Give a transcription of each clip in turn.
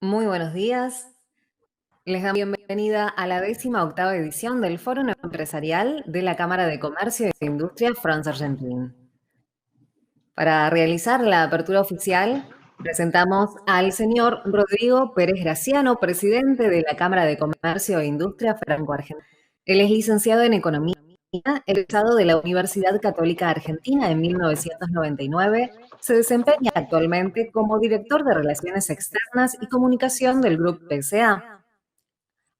Muy buenos días. Les damos bienvenida a la 18ª edición del Foro Empresarial de la Cámara de Comercio y Industria France-Argentine. Para realizar la apertura oficial, presentamos al señor Rodrigo Pérez Graciano, presidente de la Cámara de Comercio e Industria Franco-Argentina. Él es licenciado en Economía, egresado de la Universidad Católica Argentina en 1999. Se desempeña actualmente como director de Relaciones Externas y Comunicación del Grupo PSA.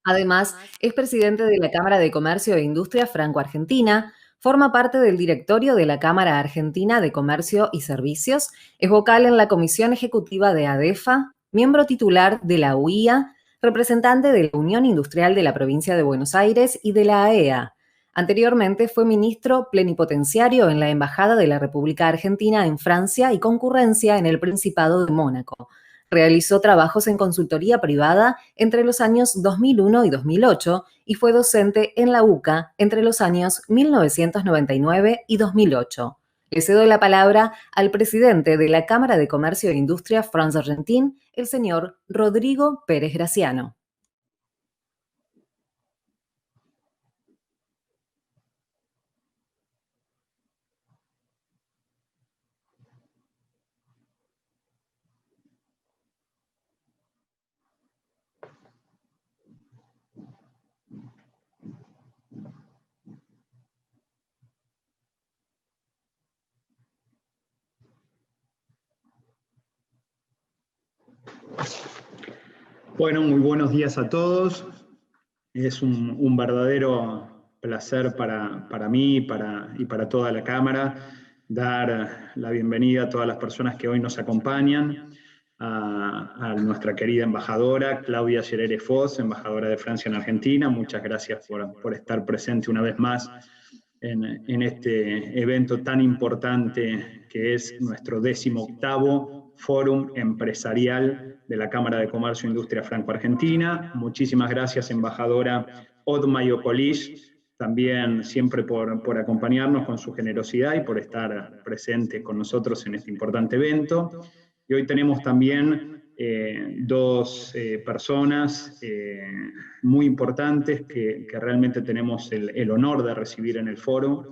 Además, es presidente de la Cámara de Comercio e Industria Franco-Argentina, forma parte del directorio de la Cámara Argentina de Comercio y Servicios, es vocal en la Comisión Ejecutiva de ADEFA, miembro titular de la UIA, representante de la Unión Industrial de la Provincia de Buenos Aires y de la AEA. Anteriormente fue ministro plenipotenciario en la Embajada de la República Argentina en Francia y concurrencia en el Principado de Mónaco. Realizó trabajos en consultoría privada entre los años 2001 y 2008 y fue docente en la UCA entre los años 1999 y 2008. Le cedo la palabra al presidente de la Cámara de Comercio e Industria France-Argentine, el señor Rodrigo Pérez Graciano. Bueno, muy buenos días a todos. Es un verdadero placer para mí y para toda la Cámara dar la bienvenida a todas las personas que hoy nos acompañan, a nuestra querida embajadora Claudia Gerere Foz, embajadora de Francia en Argentina. Muchas gracias por estar presente una vez más en este evento tan importante que es nuestro 18º Fórum Empresarial de la Cámara de Comercio e Industria Franco-Argentina. Muchísimas gracias, embajadora Otmayo Colish, también siempre por acompañarnos con su generosidad y por estar presente con nosotros en este importante evento. Y hoy tenemos también dos personas muy importantes que realmente tenemos el honor de recibir en el foro.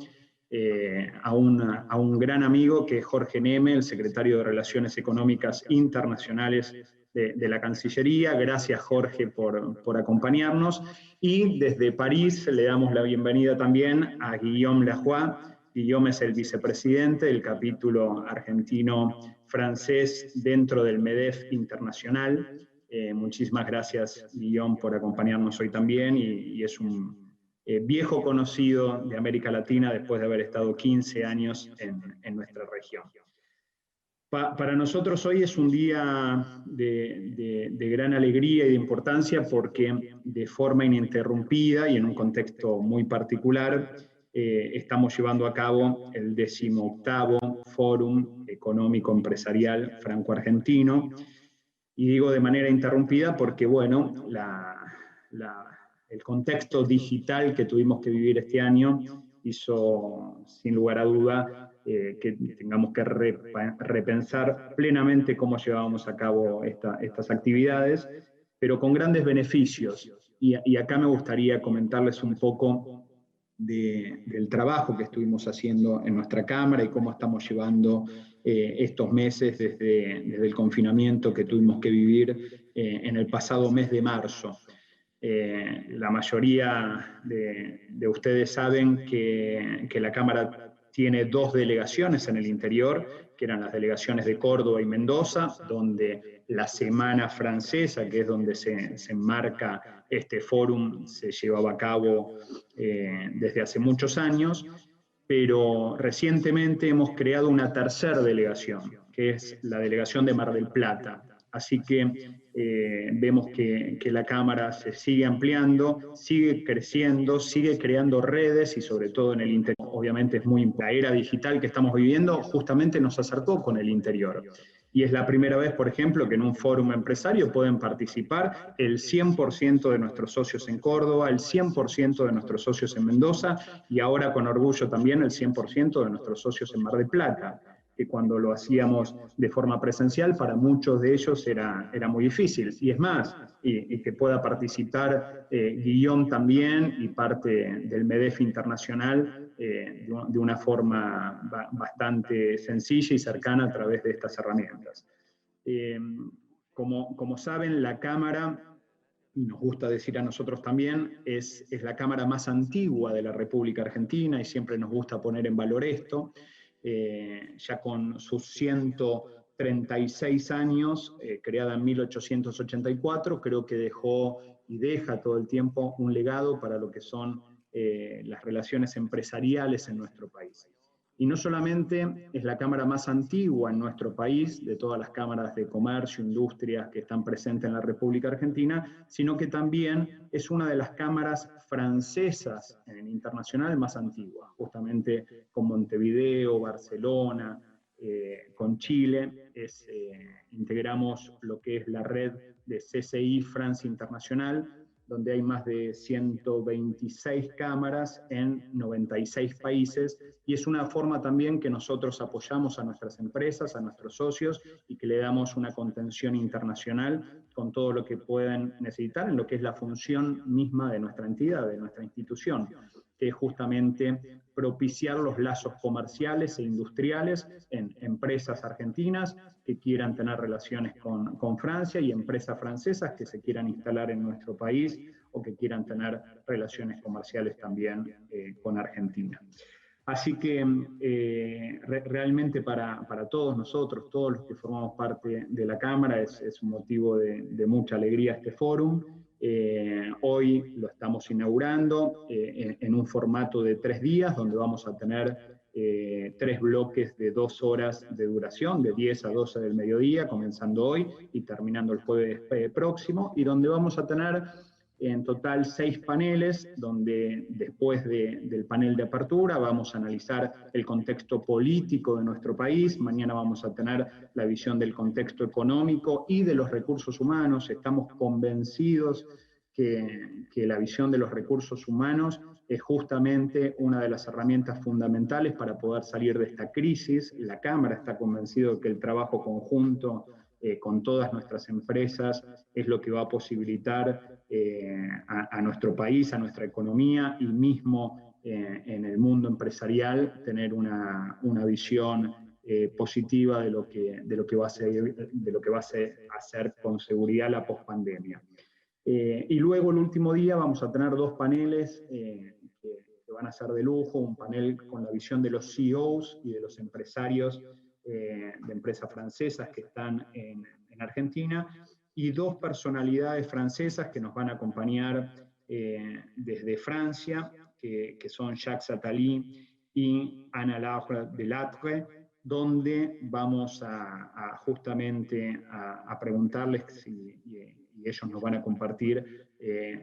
A un gran amigo que es Jorge Neme, el secretario de Relaciones Económicas Internacionales de la Cancillería. Gracias, Jorge, por acompañarnos. Y desde París le damos la bienvenida también a Guillaume Lajoie. Guillaume es el vicepresidente del capítulo argentino-francés dentro del MEDEF Internacional. Muchísimas gracias, Guillaume, por acompañarnos hoy también, y es un viejo conocido de América Latina después de haber estado 15 años en nuestra región. Para nosotros hoy es un día de gran alegría y de importancia porque de forma ininterrumpida y en un contexto muy particular estamos llevando a cabo el 18º Fórum Económico Empresarial Franco-Argentino. Y digo de manera interrumpida porque, bueno, el contexto digital que tuvimos que vivir este año hizo, sin lugar a duda, que tengamos que repensar plenamente cómo llevábamos a cabo estas actividades, pero con grandes beneficios. Y acá me gustaría comentarles un poco del trabajo que estuvimos haciendo en nuestra Cámara y cómo estamos llevando estos meses desde el confinamiento que tuvimos que vivir en el pasado mes de marzo. La mayoría de ustedes saben que la Cámara tiene dos delegaciones en el interior, que eran las delegaciones de Córdoba y Mendoza, donde la Semana Francesa, que es donde se enmarca este fórum, se llevaba a cabo desde hace muchos años, pero recientemente hemos creado una tercera delegación, que es la delegación de Mar del Plata. Así que vemos que la Cámara se sigue ampliando, sigue creciendo, sigue creando redes y sobre todo en el interior. Obviamente es muy importante. La era digital que estamos viviendo justamente nos acercó con el interior. Y es la primera vez, por ejemplo, que en un fórum empresario pueden participar el 100% de nuestros socios en Córdoba, el 100% de nuestros socios en Mendoza y ahora con orgullo también el 100% de nuestros socios en Mar del Plata. que cuando lo hacíamos de forma presencial, para muchos de ellos era muy difícil. Y es más, y que pueda participar Guillaume también y parte del MEDEF internacional de una forma bastante sencilla y cercana a través de estas herramientas. Como saben, la Cámara, y nos gusta decir a nosotros también, es la Cámara más antigua de la República Argentina, y siempre nos gusta poner en valor esto, ya con sus 136 años, creada en 1884, creo que dejó y deja todo el tiempo un legado para lo que son las relaciones empresariales en nuestro país. Y no solamente es la cámara más antigua en nuestro país, de todas las cámaras de comercio, industrias que están presentes en la República Argentina, sino que también es una de las cámaras francesas en internacional más antiguas, justamente con Montevideo, Barcelona, con Chile, integramos lo que es la red de CCI Francia Internacional, donde hay más de 126 cámaras en 96 países, y es una forma también que nosotros apoyamos a nuestras empresas, a nuestros socios, y que le damos una contención internacional con todo lo que pueden necesitar en lo que es la función misma de nuestra entidad, de nuestra institución, que es justamente propiciar los lazos comerciales e industriales en empresas argentinas que quieran tener relaciones con Francia y empresas francesas que se quieran instalar en nuestro país o que quieran tener relaciones comerciales también con Argentina. Así que realmente para todos nosotros, todos los que formamos parte de la Cámara, es un motivo de mucha alegría este fórum. Hoy lo estamos inaugurando en un formato de 3 días, donde vamos a tener 3 bloques de 2 horas de duración, de 10 a 12 del mediodía, comenzando hoy y terminando el jueves próximo, y donde vamos a tener en total 6 paneles, donde después del panel de apertura vamos a analizar el contexto político de nuestro país. Mañana vamos a tener la visión del contexto económico y de los recursos humanos. Estamos convencidos que la visión de los recursos humanos es justamente una de las herramientas fundamentales para poder salir de esta crisis. La Cámara está convencida de que el trabajo conjunto con todas nuestras empresas es lo que va a posibilitar a nuestro país, a nuestra economía y mismo en el mundo empresarial tener una visión positiva de lo que va a hacer con seguridad la pospandemia. Y luego el último día vamos a tener 2 paneles que van a ser de lujo, un panel con la visión de los CEOs y de los empresarios de empresas francesas que están en Argentina, y 2 personalidades francesas que nos van a acompañar desde Francia, que son Jacques Attali y Anna-Laure Delattre, donde vamos justamente a preguntarles y ellos nos van a compartir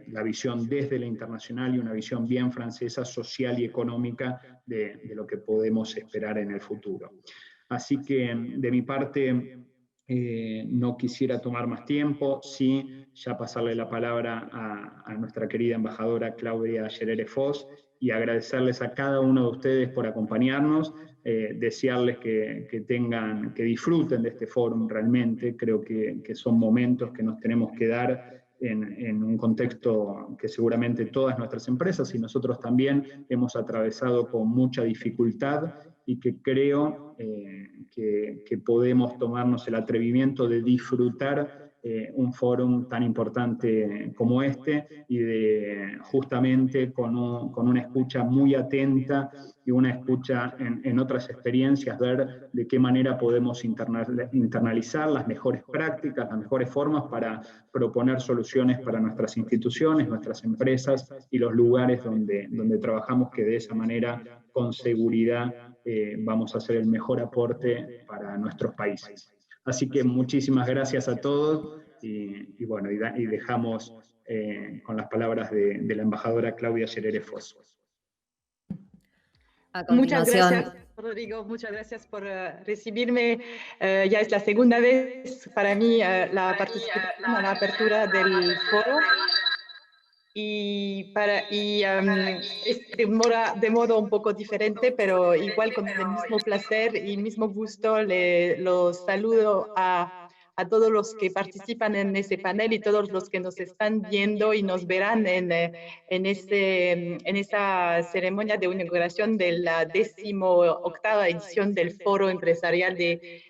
la visión desde la internacional y una visión bien francesa, social y económica de lo que podemos esperar en el futuro. Así que de mi parte no quisiera tomar más tiempo, sí ya pasarle la palabra a nuestra querida embajadora Claudia Scherere-Foss y agradecerles a cada uno de ustedes por acompañarnos, desearles que disfruten de este foro realmente. Creo que son momentos que nos tenemos que dar en un contexto que seguramente todas nuestras empresas y nosotros también hemos atravesado con mucha dificultad, y que creo que podemos tomarnos el atrevimiento de disfrutar un fórum tan importante como este, y justamente con una escucha muy atenta y una escucha en otras experiencias, ver de qué manera podemos internalizar las mejores prácticas, las mejores formas para proponer soluciones para nuestras instituciones, nuestras empresas y los lugares donde trabajamos, que de esa manera, con seguridad, vamos a hacer el mejor aporte para nuestros países. Así que muchísimas gracias a todos y bueno, y dejamos con las palabras de la embajadora Claudia Scherere-Foss. Muchas gracias, Rodrigo, muchas gracias por recibirme. Ya es la segunda vez para mí la participación a la apertura del foro. es de modo un poco diferente, pero igual con el mismo placer y mismo gusto los saludo a todos los que participan en ese panel y todos los que nos están viendo y nos verán en esa ceremonia de inauguración de la 18ª edición del Foro Empresarial de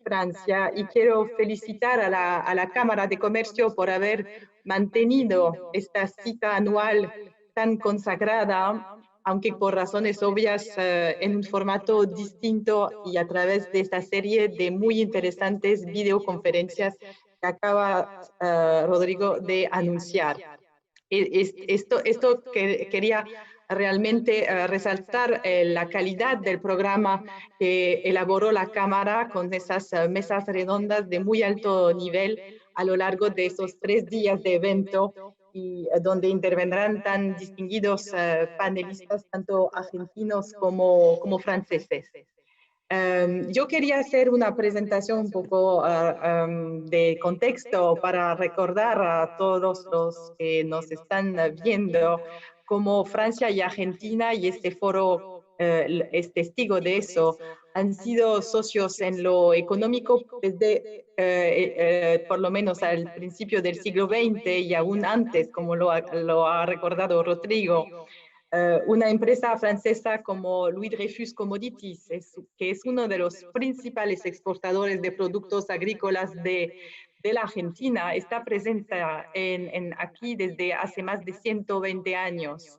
Francia. Y quiero felicitar a la Cámara de Comercio por haber mantenido esta cita anual tan consagrada, aunque por razones obvias en un formato distinto y a través de esta serie de muy interesantes videoconferencias que acaba Rodrigo de anunciar. Esto que quería realmente resaltar la calidad del programa que elaboró la Cámara con esas mesas redondas de muy alto nivel a lo largo de esos 3 días de evento y donde intervendrán tan distinguidos panelistas, tanto argentinos como franceses. Yo quería hacer una presentación un poco de contexto para recordar a todos los que nos están viendo cómo Francia y Argentina, y este foro es testigo de eso, han sido socios en lo económico desde por lo menos al principio del siglo XX y aún antes, como lo ha recordado Rodrigo. Una empresa francesa como Louis Dreyfus Commodities, que es uno de los principales exportadores de productos agrícolas de la Argentina, está presente aquí desde hace más de 120 años.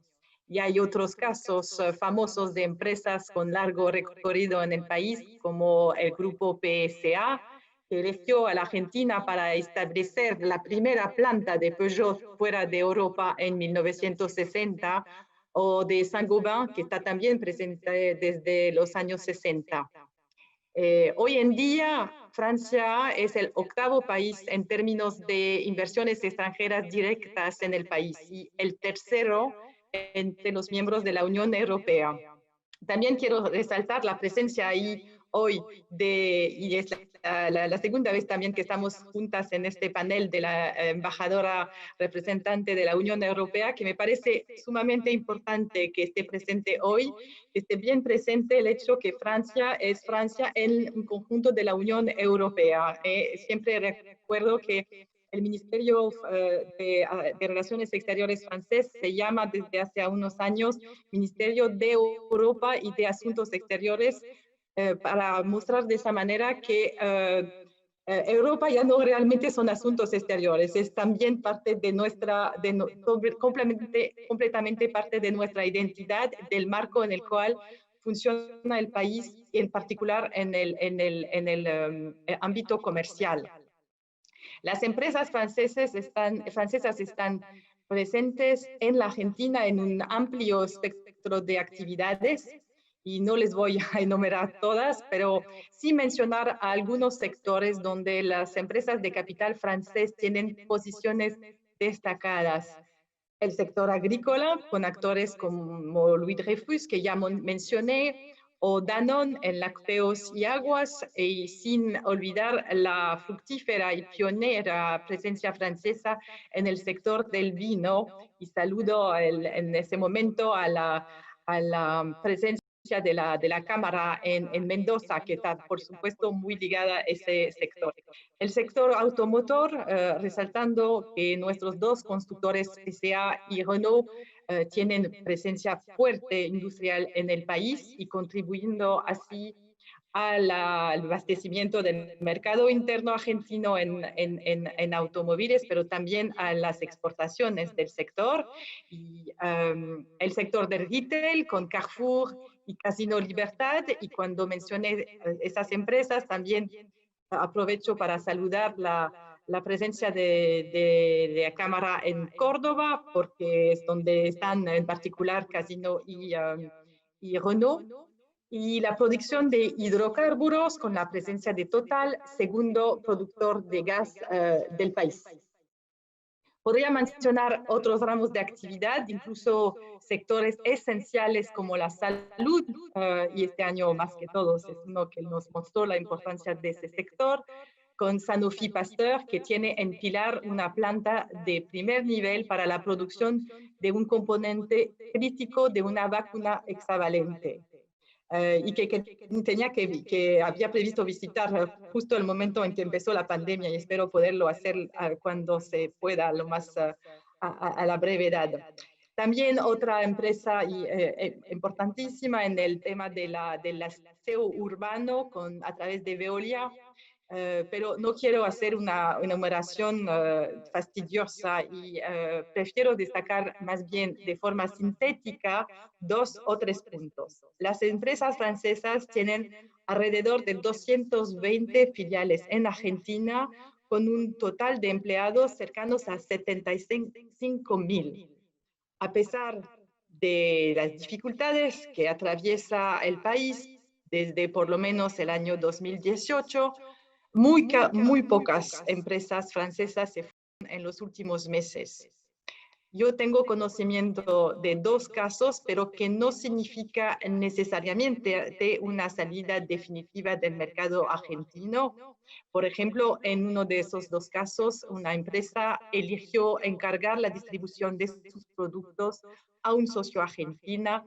Y hay otros casos famosos de empresas con largo recorrido en el país, como el grupo PSA, que eligió a la Argentina para establecer la primera planta de Peugeot fuera de Europa en 1960, o de Saint-Gobain, que está también presente desde los años 60. Hoy en día, Francia es el 8º país en términos de inversiones extranjeras directas en el país y el 3º entre los miembros de la Unión Europea. También quiero resaltar la presencia ahí hoy y es la segunda vez también que estamos juntas en este panel de la embajadora representante de la Unión Europea, que me parece sumamente importante que esté presente hoy, que esté bien presente el hecho que Francia es Francia en un conjunto de la Unión Europea. Siempre recuerdo que el Ministerio de Relaciones Exteriores francés se llama desde hace unos años Ministerio de Europa y de Asuntos Exteriores, para mostrar de esa manera que Europa ya no realmente son asuntos exteriores, es también parte de nuestra, completamente parte de nuestra identidad, del marco en el cual funciona el país, en particular en el ámbito comercial. Las empresas francesas están presentes en la Argentina en un amplio espectro de actividades, y no les voy a enumerar todas, pero sí mencionar algunos sectores donde las empresas de capital francés tienen posiciones destacadas. El sector agrícola, con actores como Louis Dreyfus, que ya mencioné, o Danone en lácteos y aguas, y sin olvidar la fructífera y pionera presencia francesa en el sector del vino. Y saludo en ese momento a la presencia de la Cámara en Mendoza, que está, por supuesto, muy ligada a ese sector. El sector automotor, resaltando que nuestros dos constructores, PSA y Renault, tienen presencia fuerte industrial en el país y contribuyendo así al abastecimiento del mercado interno argentino en automóviles, pero también a las exportaciones del sector. Y el sector del retail con Carrefour y Casino Libertad. Y cuando mencioné esas empresas, también aprovecho para saludar la presencia de la Cámara en Córdoba, porque es donde están en particular Casino y Renault, y la producción de hidrocarburos con la presencia de Total, segundo productor de gas del país. Podría mencionar otros ramos de actividad, incluso sectores esenciales como la salud, y este año más que todos es uno que nos mostró la importancia de ese sector. con Sanofi Pasteur, que tiene en Pilar una planta de primer nivel para la producción de un componente crítico de una vacuna hexavalente. Y que había previsto visitar justo el momento en que empezó la pandemia, y espero poderlo hacer cuando se pueda, lo más a la brevedad. También otra empresa importantísima en el tema del aseo urbano a través de Veolia, pero no quiero hacer una enumeración fastidiosa y prefiero destacar más bien de forma sintética 2 o 3 puntos. Las empresas francesas tienen alrededor de 220 filiales en Argentina, con un total de empleados cercanos a 75.000. A pesar de las dificultades que atraviesa el país desde por lo menos el año 2018, muy pocas empresas francesas se fueron en los últimos meses. Yo tengo conocimiento de 2 casos, pero que no significa necesariamente de una salida definitiva del mercado argentino. Por ejemplo, en uno de esos 2 casos, una empresa eligió encargar la distribución de sus productos a un socio argentino,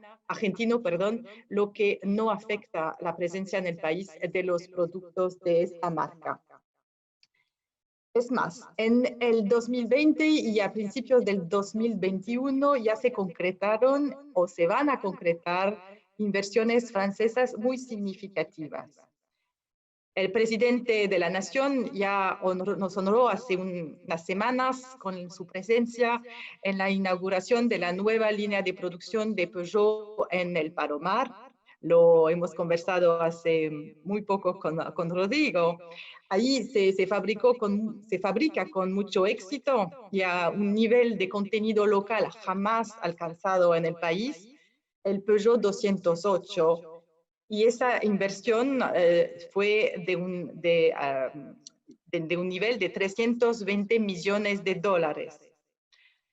lo que no afecta la presencia en el país de los productos de esta marca. Es más, en el 2020 y a principios del 2021 ya se concretaron o se van a concretar inversiones francesas muy significativas. El presidente de la Nación ya nos honró hace unas semanas con su presencia en la inauguración de la nueva línea de producción de Peugeot en el Palomar. Lo hemos conversado hace muy poco con Rodrigo. Ahí se fabrica con mucho éxito y a un nivel de contenido local jamás alcanzado en el país, el Peugeot 208. Y esa inversión fue de un nivel de 320 millones de dólares.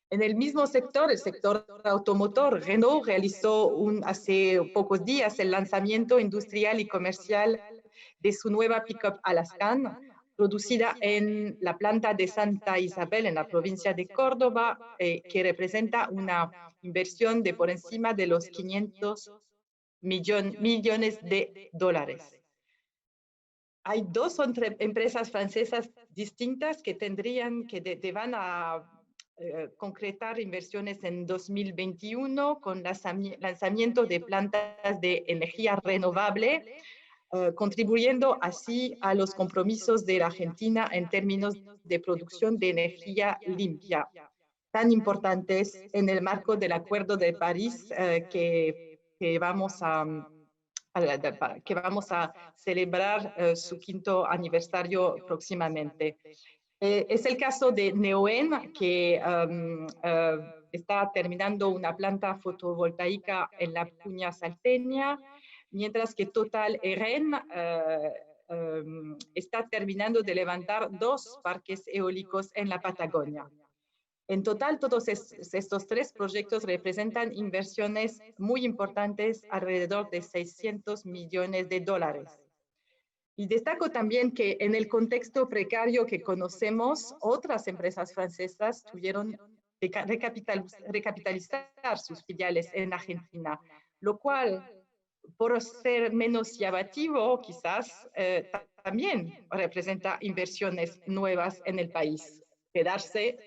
En el mismo sector, el sector automotor, Renault realizó hace pocos días el lanzamiento industrial y comercial de su nueva pick-up Alaskan, producida en la planta de Santa Isabel, en la provincia de Córdoba, que representa una inversión de por encima de los 500 millones de dólares. Hay 2 empresas francesas distintas que van a concretar inversiones en 2021 con lanzamiento de plantas de energía renovable, contribuyendo así a los compromisos de la Argentina en términos de producción de energía limpia, tan importantes en el marco del Acuerdo de París que vamos a celebrar su 5º aniversario próximamente. Es el caso de Neoen, que está terminando una planta fotovoltaica en la Puña Salteña, mientras que Total Eren está terminando de levantar 2 parques eólicos en la Patagonia. En total, todos estos 3 proyectos representan inversiones muy importantes, alrededor de 600 millones de dólares. Y destaco también que en el contexto precario que conocemos, otras empresas francesas tuvieron que recapitalizar sus filiales en Argentina, lo cual, por ser menos llamativo, quizás también representa inversiones nuevas en el país. Quedarse,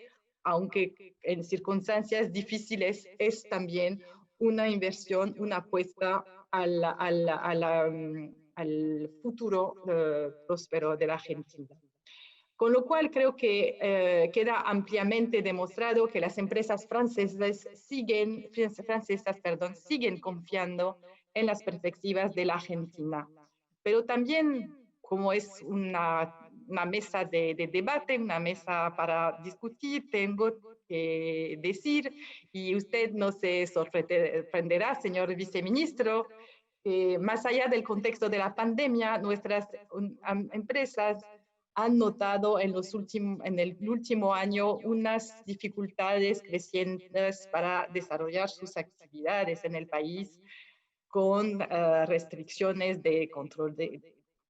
aunque en circunstancias difíciles, es también una inversión, una apuesta al futuro próspero de la Argentina. Con lo cual creo que queda ampliamente demostrado que las empresas francesas siguen confiando en las perspectivas de la Argentina. Pero también, como es una mesa de debate, una mesa para discutir, tengo que decir, y usted no se sorprenderá, señor viceministro, más allá del contexto de la pandemia, nuestras empresas han notado en el último año unas dificultades crecientes para desarrollar sus actividades en el país, con restricciones de control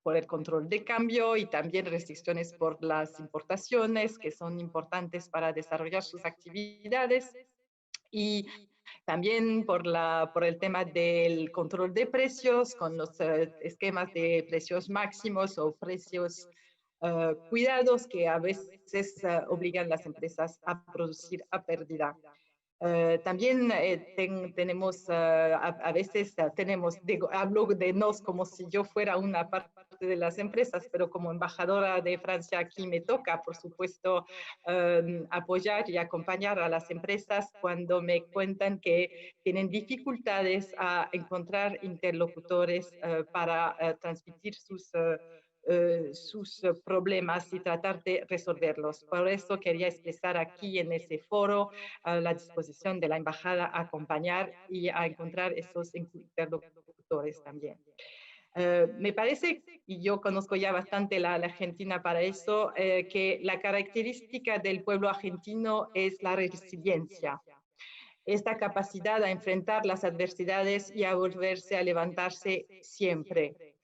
por el control de cambio y también restricciones por las importaciones, que son importantes para desarrollar sus actividades. Y también por el tema del control de precios, con los esquemas de precios máximos o precios cuidados que a veces obligan a las empresas a producir a pérdida. También tenemos, a veces tenemos, hablo de nos como si yo fuera una parte de las empresas, pero como embajadora de Francia aquí me toca, por supuesto, apoyar y acompañar a las empresas cuando me cuentan que tienen dificultades a encontrar interlocutores para transmitir sus problemas y tratar de resolverlos. Por eso quería expresar aquí en ese foro la disposición de la embajada a acompañar y a encontrar esos interlocutores también. Me parece, y yo conozco ya bastante la Argentina para eso, que la característica del pueblo argentino es la resiliencia, esta capacidad a enfrentar las adversidades y a volverse a levantarse siempre.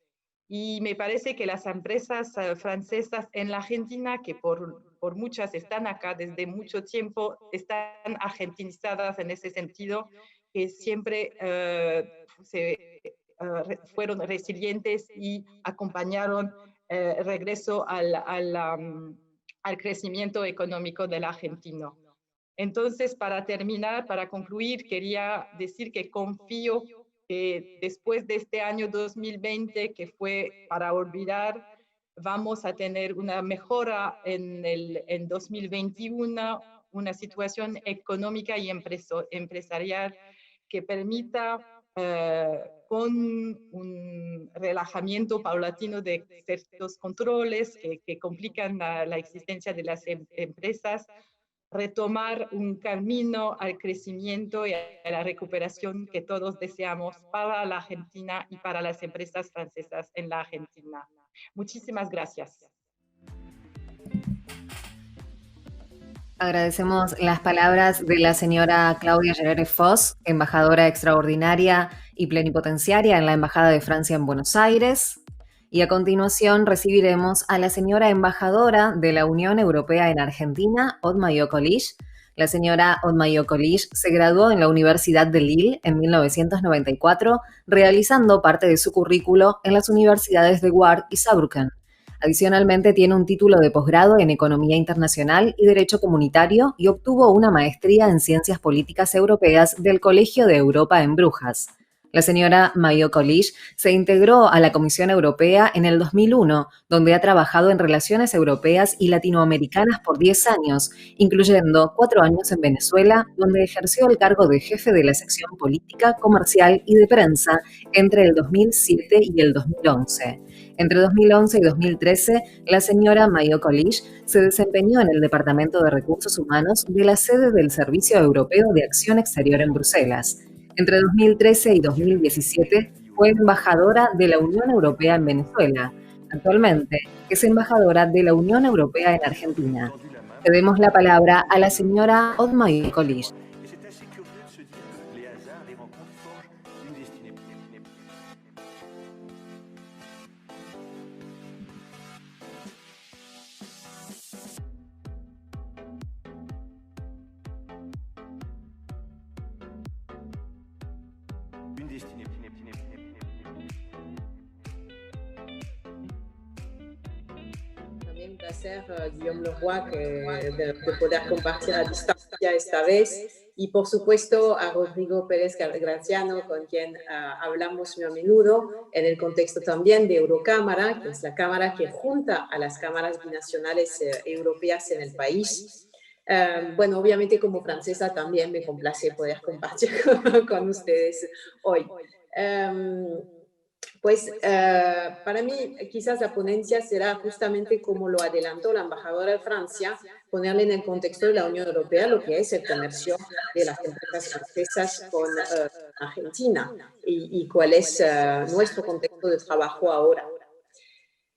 Y me parece que las empresas francesas en la Argentina, que por muchas están acá desde mucho tiempo, están argentinizadas en ese sentido, que siempre fueron resilientes y acompañaron el regreso al crecimiento económico del argentino. Entonces, para terminar, para concluir, quería decir que confío que después de este año 2020, que fue para olvidar, vamos a tener una mejora en 2021, una situación económica y empresarial que permita, con un relajamiento paulatino de ciertos controles que complican la existencia de las empresas, retomar un camino al crecimiento y a la recuperación que todos deseamos para la Argentina y para las empresas francesas en la Argentina. Muchísimas gracias. Agradecemos las palabras de la señora Claudia Gerere Foss, embajadora extraordinaria y plenipotenciaria en la Embajada de Francia en Buenos Aires. Y a continuación recibiremos a la señora embajadora de la Unión Europea en Argentina, Otmay Okolich. La señora Otmay Okolich se graduó en la Universidad de Lille en 1994, realizando parte de su currículo en las universidades de Ward y Saarbrücken. Adicionalmente, tiene un título de posgrado en Economía Internacional y Derecho Comunitario y obtuvo una maestría en Ciencias Políticas Europeas del Colegio de Europa en Brujas. La señora Otmay Okolich se integró a la Comisión Europea en el 2001, donde ha trabajado en relaciones europeas y latinoamericanas por 10 años, incluyendo 4 años en Venezuela, donde ejerció el cargo de jefe de la sección política, comercial y de prensa entre el 2007 y el 2011. Entre 2011 y 2013, la señora Otmay Okolich se desempeñó en el Departamento de Recursos Humanos de la sede del Servicio Europeo de Acción Exterior en Bruselas. Entre 2013 y 2017 fue embajadora de la Unión Europea en Venezuela. Actualmente es embajadora de la Unión Europea en Argentina. Cedemos la palabra a la señora Otmay Okolich. También un placer, Guillaume Leroy, de poder compartir a distancia esta vez. Y por supuesto a Rodrigo Pérez Graziano, con quien hablamos muy a menudo en el contexto también de Eurocámara, que es la cámara que junta a las cámaras binacionales europeas en el país. Bueno, obviamente como francesa también me complace poder compartir con ustedes hoy. Para mí quizás la ponencia será justamente como lo adelantó la embajadora de Francia, ponerle en el contexto de la Unión Europea lo que es el comercio de las empresas francesas con Argentina y cuál es nuestro contexto de trabajo ahora.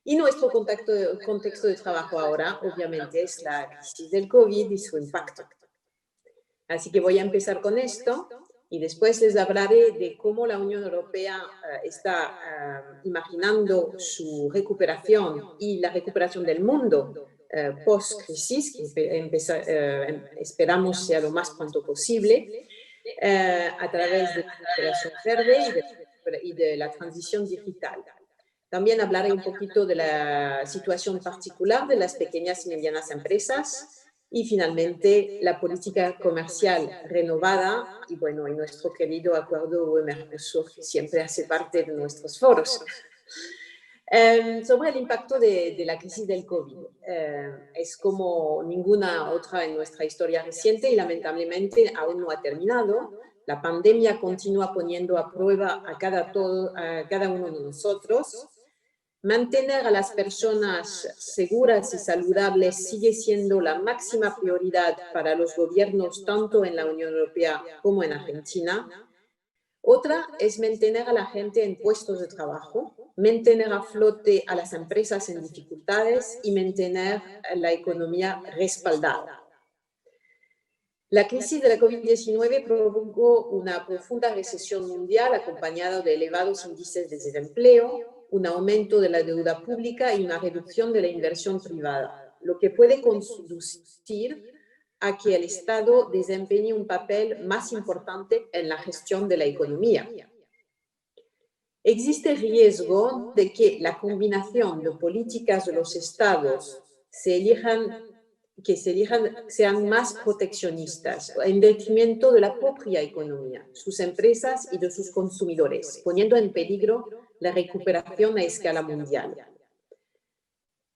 Y nuestro contexto de trabajo ahora, obviamente, es la crisis del COVID y su impacto. Así que voy a empezar con esto. y después les hablaré de cómo la Unión Europea está imaginando su recuperación y la recuperación del mundo post-crisis, que esperamos sea lo más pronto posible, a través de la recuperación verde y de la transición digital. También hablaré un poquito de la situación particular de las pequeñas y medianas empresas y finalmente la política comercial renovada y bueno, y nuestro querido acuerdo UE-Mercosur, que siempre hace parte de nuestros foros. Sobre el impacto de la crisis del COVID. Es como ninguna otra en nuestra historia reciente y lamentablemente aún no ha terminado. La pandemia continúa poniendo a prueba a cada uno de nosotros. Mantener a las personas seguras y saludables sigue siendo la máxima prioridad para los gobiernos tanto en la Unión Europea como en Argentina. Otra es mantener a la gente en puestos de trabajo, mantener a flote a las empresas en dificultades y mantener la economía respaldada. La crisis de la COVID-19 provocó una profunda recesión mundial acompañada de elevados índices de desempleo, un aumento de la deuda pública y una reducción de la inversión privada, lo que puede conducir a que el Estado desempeñe un papel más importante en la gestión de la economía. Existe riesgo de que la combinación de políticas de los Estados sean más proteccionistas en detrimento de la propia economía, sus empresas y de sus consumidores, poniendo en peligro la recuperación a escala mundial.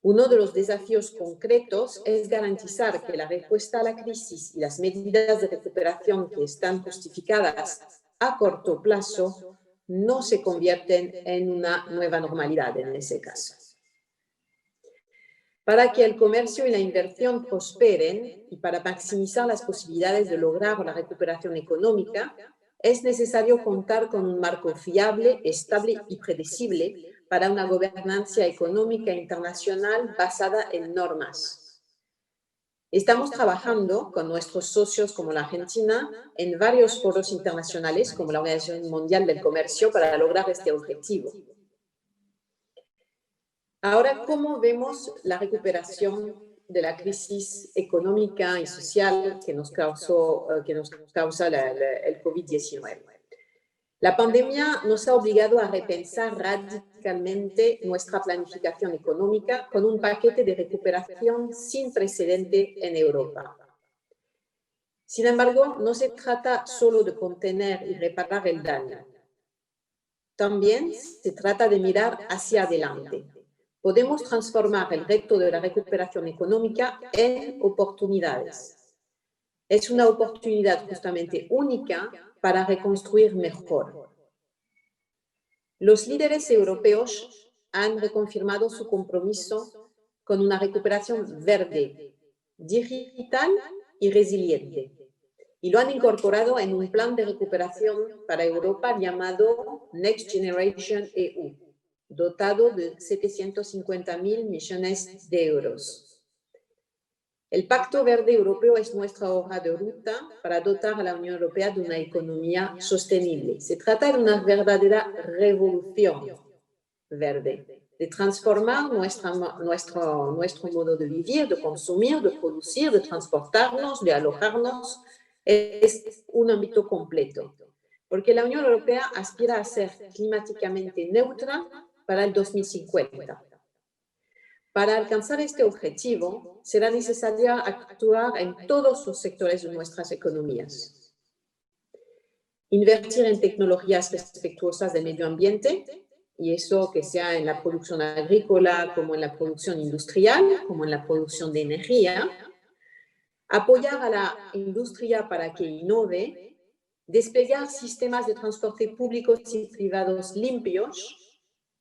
Uno de los desafíos concretos es garantizar que la respuesta a la crisis y las medidas de recuperación que están justificadas a corto plazo no se convierten en una nueva normalidad en ese caso. Para que el comercio y la inversión prosperen y para maximizar las posibilidades de lograr la recuperación económica, es necesario contar con un marco fiable, estable y predecible para una gobernanza económica internacional basada en normas. Estamos trabajando con nuestros socios como la Argentina en varios foros internacionales como la Organización Mundial del Comercio para lograr este objetivo. Ahora, ¿cómo vemos la recuperación de la crisis económica y social que nos causa el COVID-19? La pandemia nos ha obligado a repensar radicalmente nuestra planificación económica con un paquete de recuperación sin precedente en Europa. Sin embargo, no se trata solo de contener y reparar el daño. También se trata de mirar hacia adelante. Podemos transformar el reto de la recuperación económica en oportunidades. Es una oportunidad justamente única para reconstruir mejor. Los líderes europeos han reconfirmado su compromiso con una recuperación verde, digital y resiliente, y lo han incorporado en un plan de recuperación para Europa llamado Next Generation EU, dotado de 750.000 millones de euros. El Pacto Verde Europeo es nuestra hoja de ruta para dotar a la Unión Europea de una economía sostenible. Se trata de una verdadera revolución verde, de transformar nuestro modo de vivir, de consumir, de producir, de transportarnos, de alojarnos. Es un ámbito completo, porque la Unión Europea aspira a ser climáticamente neutra para el 2050. Para alcanzar este objetivo, será necesario actuar en todos los sectores de nuestras economías. Invertir en tecnologías respetuosas del medio ambiente, y eso que sea en la producción agrícola, como en la producción industrial, como en la producción de energía. Apoyar a la industria para que innove, desplegar sistemas de transporte públicos y privados limpios,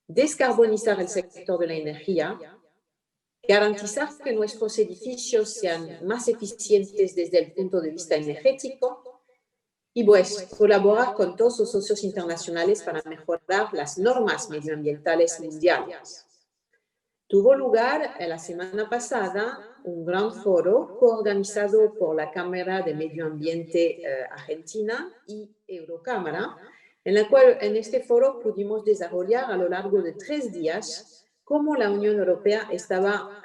descarbonizar el sector de la energía, garantizar que nuestros edificios sean más eficientes desde el punto de vista energético y pues colaborar con todos los socios internacionales para mejorar las normas medioambientales mundiales. Tuvo lugar la semana pasada un gran foro coorganizado por la Cámara de Medio Ambiente Argentina y Eurocámara, en la cual en este foro pudimos desarrollar a lo largo de 3 días cómo la Unión Europea estaba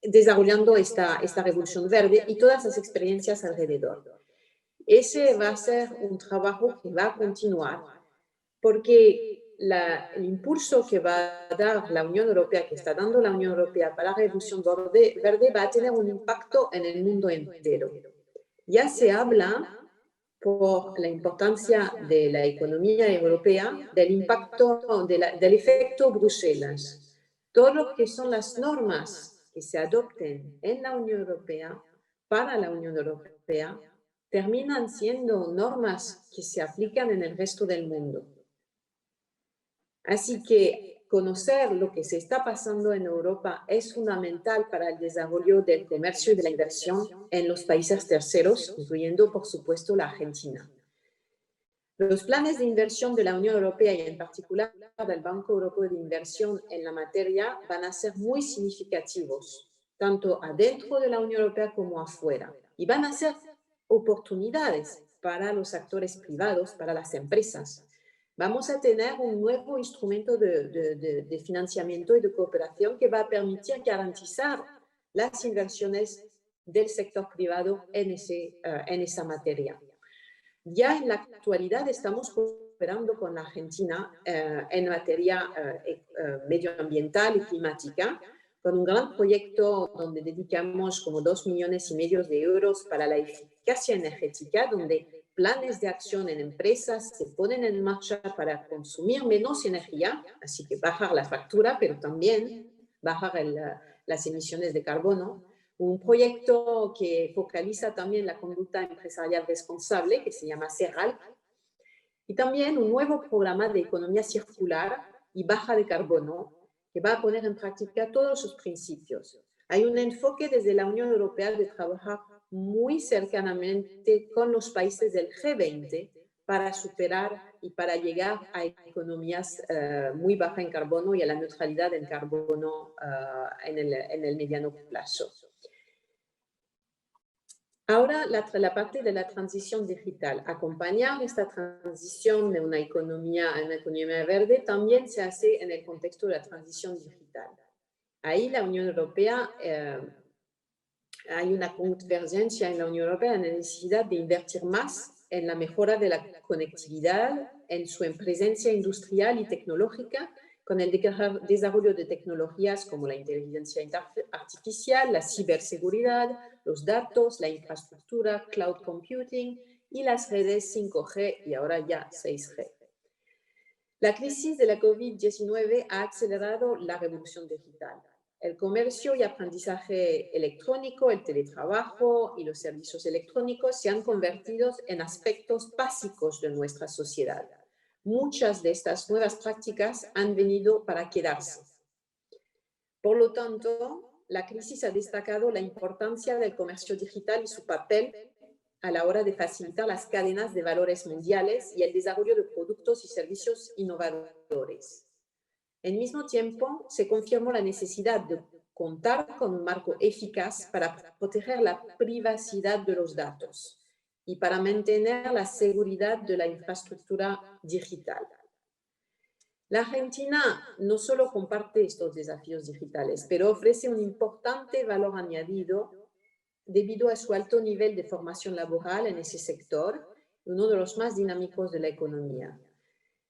desarrollando esta revolución verde y todas las experiencias alrededor. Ese va a ser un trabajo que va a continuar porque el impulso que va a dar la Unión Europea, que está dando la Unión Europea para la revolución verde va a tener un impacto en el mundo entero. Ya se habla por la importancia de la economía europea, del impacto, del efecto Bruselas. Todo lo que son las normas que se adopten en la Unión Europea, para la Unión Europea, terminan siendo normas que se aplican en el resto del mundo. Así que conocer lo que se está pasando en Europa es fundamental para el desarrollo del comercio y de la inversión en los países terceros, incluyendo, por supuesto, la Argentina. Los planes de inversión de la Unión Europea y en particular del Banco Europeo de Inversión en la materia van a ser muy significativos, tanto adentro de la Unión Europea como afuera. Y van a ser oportunidades para los actores privados, para las empresas. Vamos a tener un nuevo instrumento de financiamiento y de cooperación que va a permitir garantizar las inversiones del sector privado en esa materia. Ya en la actualidad estamos cooperando con la Argentina en materia medioambiental y climática, con un gran proyecto donde dedicamos como 2,5 millones de euros para la eficacia energética, donde planes de acción en empresas se ponen en marcha para consumir menos energía, así que bajar la factura, pero también bajar las emisiones de carbono. Un proyecto que focaliza también la conducta empresarial responsable, que se llama CERAL, y también un nuevo programa de economía circular y baja de carbono, que va a poner en práctica todos sus principios. Hay un enfoque desde la Unión Europea de trabajar muy cercanamente con los países del G20 para superar y para llegar a economías muy bajas en carbono y a la neutralidad en carbono en el mediano plazo. Ahora, la parte de la transición digital. Acompañar esta transición de una economía verde también se hace en el contexto de la transición digital. Ahí la Unión Europea, hay una convergencia en la Unión Europea en la necesidad de invertir más en la mejora de la conectividad, en su presencia industrial y tecnológica, con el desarrollo de tecnologías como la inteligencia artificial, la ciberseguridad, los datos, la infraestructura, cloud computing y las redes 5G y ahora ya 6G. La crisis de la COVID-19 ha acelerado la revolución digital. El comercio y aprendizaje electrónico, el teletrabajo y los servicios electrónicos se han convertido en aspectos básicos de nuestra sociedad. Muchas de estas nuevas prácticas han venido para quedarse. Por lo tanto, la crisis ha destacado la importancia del comercio digital y su papel a la hora de facilitar las cadenas de valores mundiales y el desarrollo de productos y servicios innovadores. Al mismo tiempo, se confirmó la necesidad de contar con un marco eficaz para proteger la privacidad de los datos y para mantener la seguridad de la infraestructura digital. La Argentina no solo comparte estos desafíos digitales, pero ofrece un importante valor añadido debido a su alto nivel de formación laboral en ese sector, uno de los más dinámicos de la economía.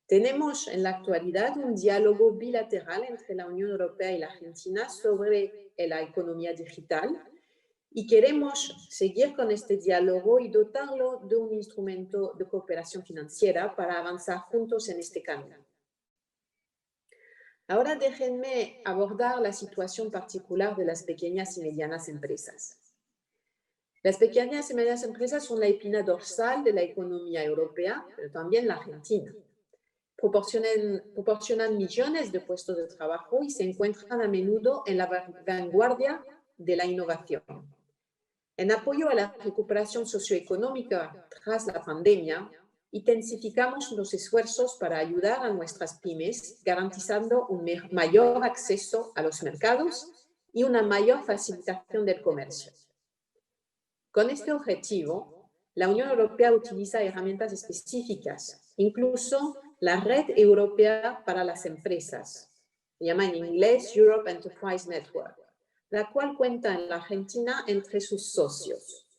Tenemos en la actualidad un diálogo bilateral entre la Unión Europea y la Argentina sobre la economía digital, y queremos seguir con este diálogo y dotarlo de un instrumento de cooperación financiera para avanzar juntos en este camino. Ahora déjenme abordar la situación particular de las pequeñas y medianas empresas. Las pequeñas y medianas empresas son la espina dorsal de la economía europea, pero también la argentina. Proporcionan millones de puestos de trabajo y se encuentran a menudo en la vanguardia de la innovación. En apoyo a la recuperación socioeconómica tras la pandemia, intensificamos los esfuerzos para ayudar a nuestras pymes, garantizando un mayor acceso a los mercados y una mayor facilitación del comercio. Con este objetivo, la Unión Europea utiliza herramientas específicas, incluso la Red Europea para las Empresas, se llama en inglés Europe Enterprise Network, la cual cuenta en la Argentina entre sus socios,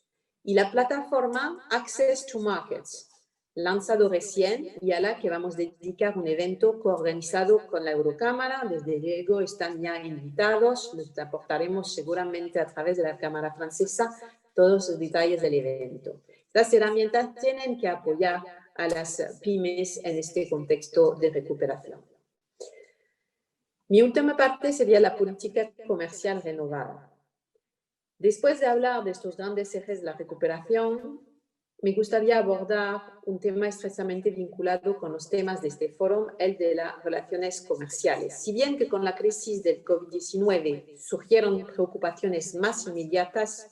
y la plataforma Access to Markets, lanzado recién y a la que vamos a dedicar un evento coorganizado con la Eurocámara. Desde luego están ya invitados, les aportaremos seguramente a través de la Cámara Francesa todos los detalles del evento. Estas herramientas tienen que apoyar a las pymes en este contexto de recuperación. Mi última parte sería la política comercial renovada. Después de hablar de estos grandes ejes de la recuperación, me gustaría abordar un tema estrechamente vinculado con los temas de este foro, el de las relaciones comerciales. Si bien que con la crisis del COVID-19 surgieron preocupaciones más inmediatas,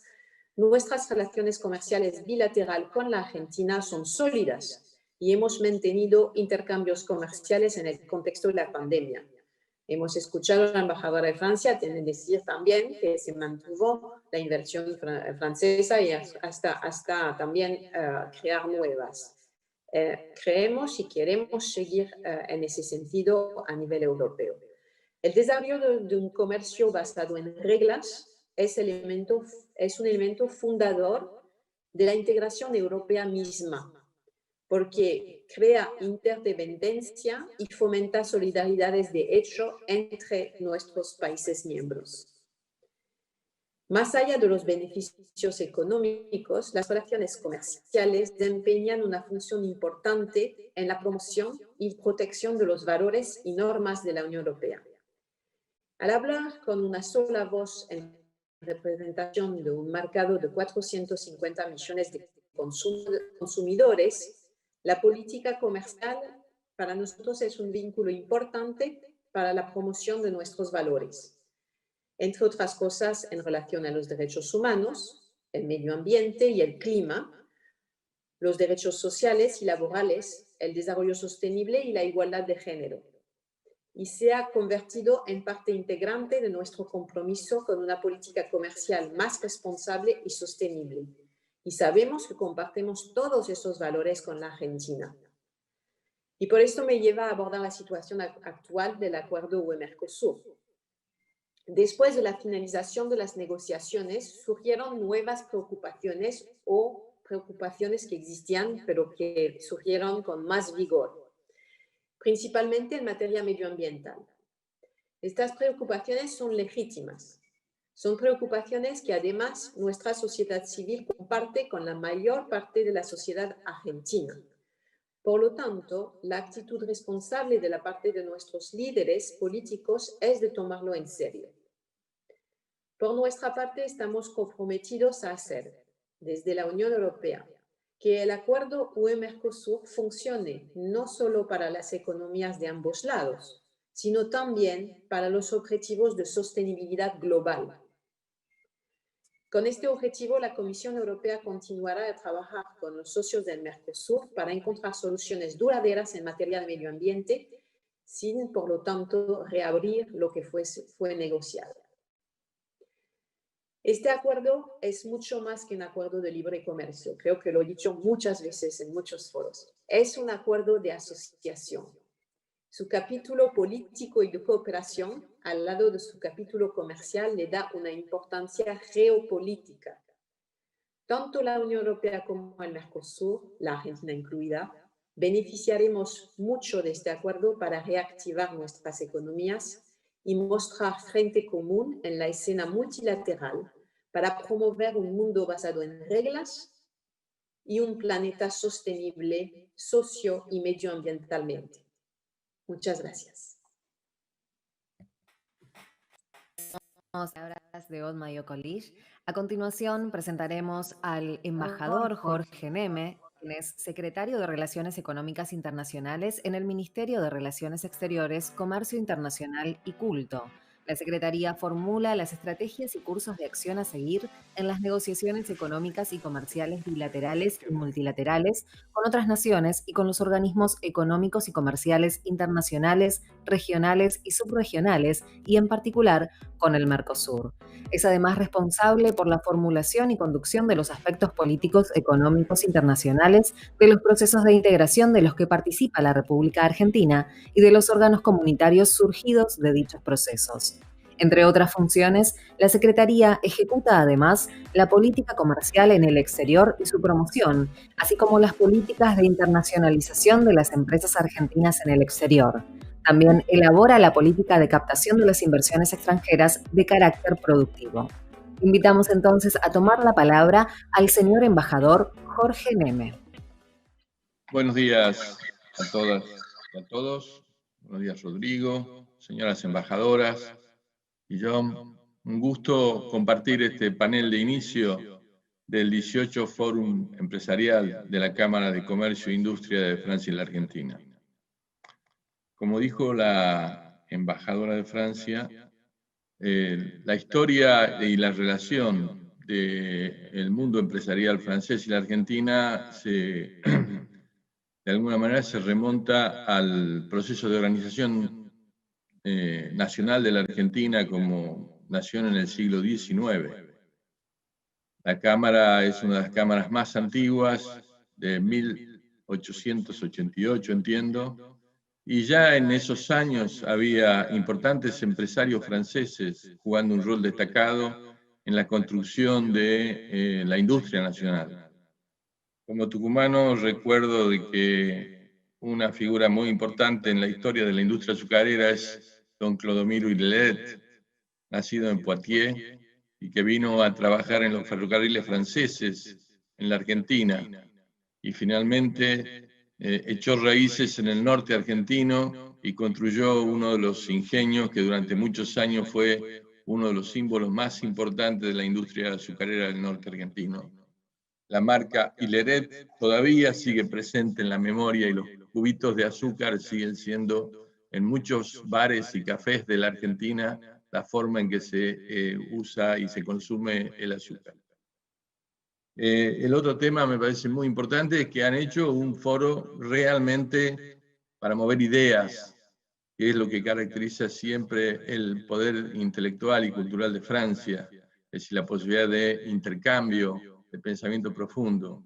nuestras relaciones comerciales bilaterales con la Argentina son sólidas y hemos mantenido intercambios comerciales en el contexto de la pandemia. Hemos escuchado a la embajadora de Francia decir también que se mantuvo la inversión francesa y hasta también crear nuevas. Creemos y queremos seguir en ese sentido a nivel europeo. El desarrollo de un comercio basado en reglas es un elemento fundador de la integración europea misma, porque crea interdependencia y fomenta solidaridades de hecho entre nuestros países miembros. Más allá de los beneficios económicos, las relaciones comerciales desempeñan una función importante en la promoción y protección de los valores y normas de la Unión Europea. Al hablar con una sola voz en representación de un mercado de 450 millones de consumidores, la política comercial para nosotros es un vínculo importante para la promoción de nuestros valores, entre otras cosas en relación a los derechos humanos, el medio ambiente y el clima, los derechos sociales y laborales, el desarrollo sostenible y la igualdad de género. Y se ha convertido en parte integrante de nuestro compromiso con una política comercial más responsable y sostenible. Y sabemos que compartimos todos esos valores con la Argentina. Y por esto me lleva a abordar la situación actual del acuerdo UE-Mercosur. Después de la finalización de las negociaciones, surgieron nuevas preocupaciones o preocupaciones que existían, pero que surgieron con más vigor, principalmente en materia medioambiental. Estas preocupaciones son legítimas. Son preocupaciones que además nuestra sociedad civil comparte con la mayor parte de la sociedad argentina. Por lo tanto, la actitud responsable de la parte de nuestros líderes políticos es de tomarlo en serio. Por nuestra parte, estamos comprometidos a hacer, desde la Unión Europea, que el acuerdo UE-Mercosur funcione no solo para las economías de ambos lados, sino también para los objetivos de sostenibilidad global. Con este objetivo, la Comisión Europea continuará a trabajar con los socios del Mercosur para encontrar soluciones duraderas en materia de medio ambiente, sin, por lo tanto, reabrir lo que fue negociado. Este acuerdo es mucho más que un acuerdo de libre comercio. Creo que lo he dicho muchas veces en muchos foros. Es un acuerdo de asociación. Su capítulo político y de cooperación, al lado de su capítulo comercial, le da una importancia geopolítica. Tanto la Unión Europea como el Mercosur, la Argentina incluida, beneficiaremos mucho de este acuerdo para reactivar nuestras economías y mostrar frente común en la escena multilateral para promover un mundo basado en reglas y un planeta sostenible socio- y medioambientalmente. Muchas gracias. Palabras de Otmay Okolich. A continuación presentaremos al embajador Jorge Neme, quien es secretario de Relaciones Económicas Internacionales en el Ministerio de Relaciones Exteriores, Comercio Internacional y Culto, La Secretaría formula las estrategias y cursos de acción a seguir en las negociaciones económicas y comerciales bilaterales y multilaterales con otras naciones y con los organismos económicos y comerciales internacionales, regionales y subregionales, y en particular con el Mercosur. Es además responsable por la formulación y conducción de los aspectos políticos económicos internacionales de los procesos de integración de los que participa la República Argentina y de los órganos comunitarios surgidos de dichos procesos. Entre otras funciones, la Secretaría ejecuta además la política comercial en el exterior y su promoción, así como las políticas de internacionalización de las empresas argentinas en el exterior. También elabora la política de captación de las inversiones extranjeras de carácter productivo. Invitamos entonces a tomar la palabra al señor embajador Jorge Neme. Buenos días a todas y a todos. Buenos días, Rodrigo, señoras embajadoras. Guillaume, un gusto compartir este panel de inicio del 18 Fórum Empresarial de la Cámara de Comercio e Industria de Francia y la Argentina. Como dijo la embajadora de Francia, la historia y la relación del mundo empresarial francés y la Argentina de alguna manera se remonta al proceso de organización nacional de la Argentina como nación en el siglo XIX. La Cámara es una de las cámaras más antiguas, de 1888, entiendo, y ya en esos años había importantes empresarios franceses jugando un rol destacado en la construcción de la industria nacional. Como tucumano recuerdo de que una figura muy importante en la historia de la industria azucarera es don Clodomiro Ilelet, nacido en Poitiers y que vino a trabajar en los ferrocarriles franceses en la Argentina y finalmente echó raíces en el norte argentino y construyó uno de los ingenios que durante muchos años fue uno de los símbolos más importantes de la industria azucarera del norte argentino. La marca Ileret todavía sigue presente en la memoria y los cubitos de azúcar siguen siendo en muchos bares y cafés de la Argentina la forma en que se usa y se consume el azúcar. El otro tema me parece muy importante es que han hecho un foro realmente para mover ideas, que es lo que caracteriza siempre el poder intelectual y cultural de Francia, es decir, la posibilidad de intercambio, de pensamiento profundo.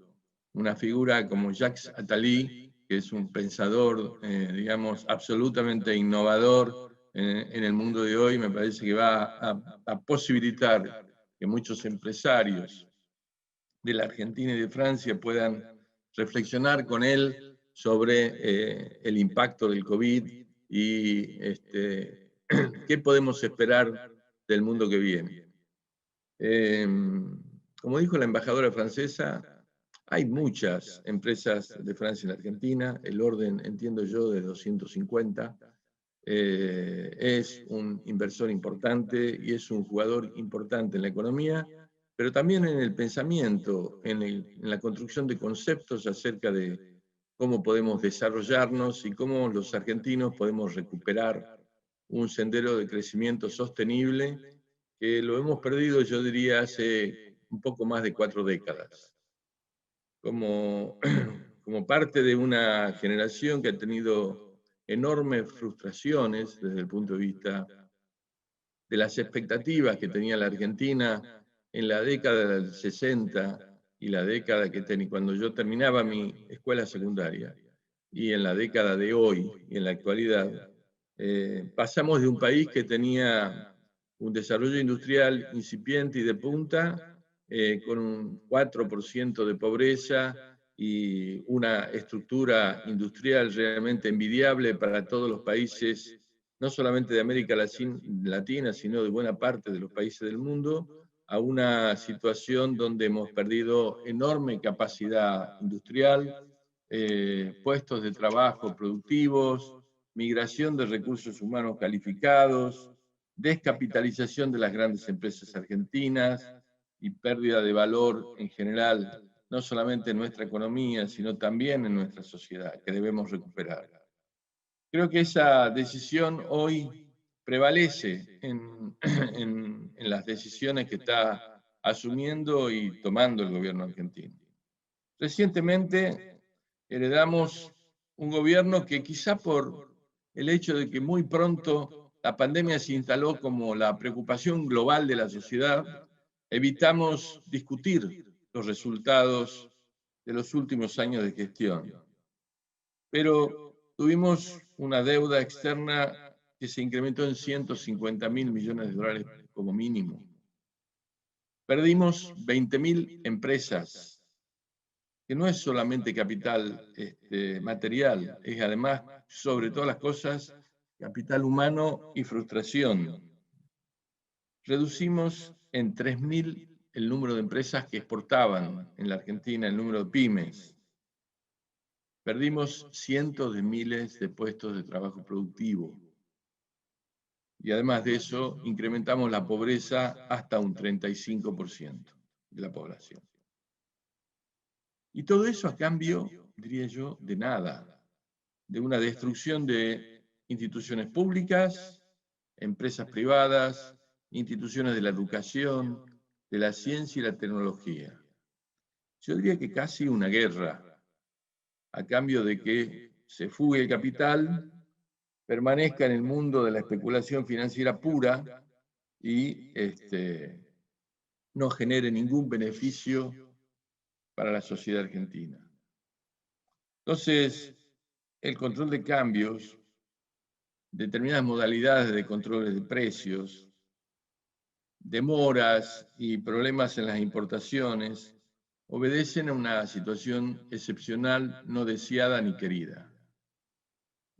Una figura como Jacques Attali, que es un pensador, digamos, absolutamente innovador en el mundo de hoy, me parece que va a posibilitar que muchos empresarios de la Argentina y de Francia puedan reflexionar con él sobre el impacto del COVID y qué podemos esperar del mundo que viene. Como dijo la embajadora francesa, hay muchas empresas de Francia en la Argentina, el orden, entiendo yo, de 250. Es un inversor importante y es un jugador importante en la economía, pero también en el pensamiento, en la construcción de conceptos acerca de cómo podemos desarrollarnos y cómo los argentinos podemos recuperar un sendero de crecimiento sostenible que lo hemos perdido, yo diría, hace un poco más de 4 décadas. Como parte de una generación que ha tenido enormes frustraciones desde el punto de vista de las expectativas que tenía la Argentina en la década del 60 y la década que tenía cuando yo terminaba mi escuela secundaria y en la década de hoy y en la actualidad, pasamos de un país que tenía un desarrollo industrial incipiente y de punta, con un 4% de pobreza y una estructura industrial realmente envidiable para todos los países, no solamente de América Latina, sino de buena parte de los países del mundo, a una situación donde hemos perdido enorme capacidad industrial, puestos de trabajo productivos, migración de recursos humanos calificados, descapitalización de las grandes empresas argentinas y pérdida de valor en general, no solamente en nuestra economía, sino también en nuestra sociedad, que debemos recuperar. Creo que esa decisión hoy prevalece en las decisiones que está asumiendo y tomando el gobierno argentino. Recientemente heredamos un gobierno que quizá por el hecho de que muy pronto la pandemia se instaló como la preocupación global de la sociedad, evitamos discutir los resultados de los últimos años de gestión. Pero tuvimos una deuda externa que se incrementó en 150.000 millones de dólares como mínimo. Perdimos 20.000 empresas, que no es solamente capital material, es además, sobre todas las cosas, capital humano y frustración. Reducimos en 3.000 el número de empresas que exportaban en la Argentina, el número de pymes. Perdimos cientos de miles de puestos de trabajo productivo. Y además de eso, incrementamos la pobreza hasta un 35% de la población. Y todo eso a cambio, diría yo, de nada, de una destrucción de instituciones públicas, empresas privadas, instituciones de la educación, de la ciencia y la tecnología. Yo diría que casi una guerra, a cambio de que se fugue el capital, permanezca en el mundo de la especulación financiera pura y no genere ningún beneficio para la sociedad argentina. Entonces, el control de cambios, determinadas modalidades de controles de precios, demoras y problemas en las importaciones, obedecen a una situación excepcional, no deseada ni querida.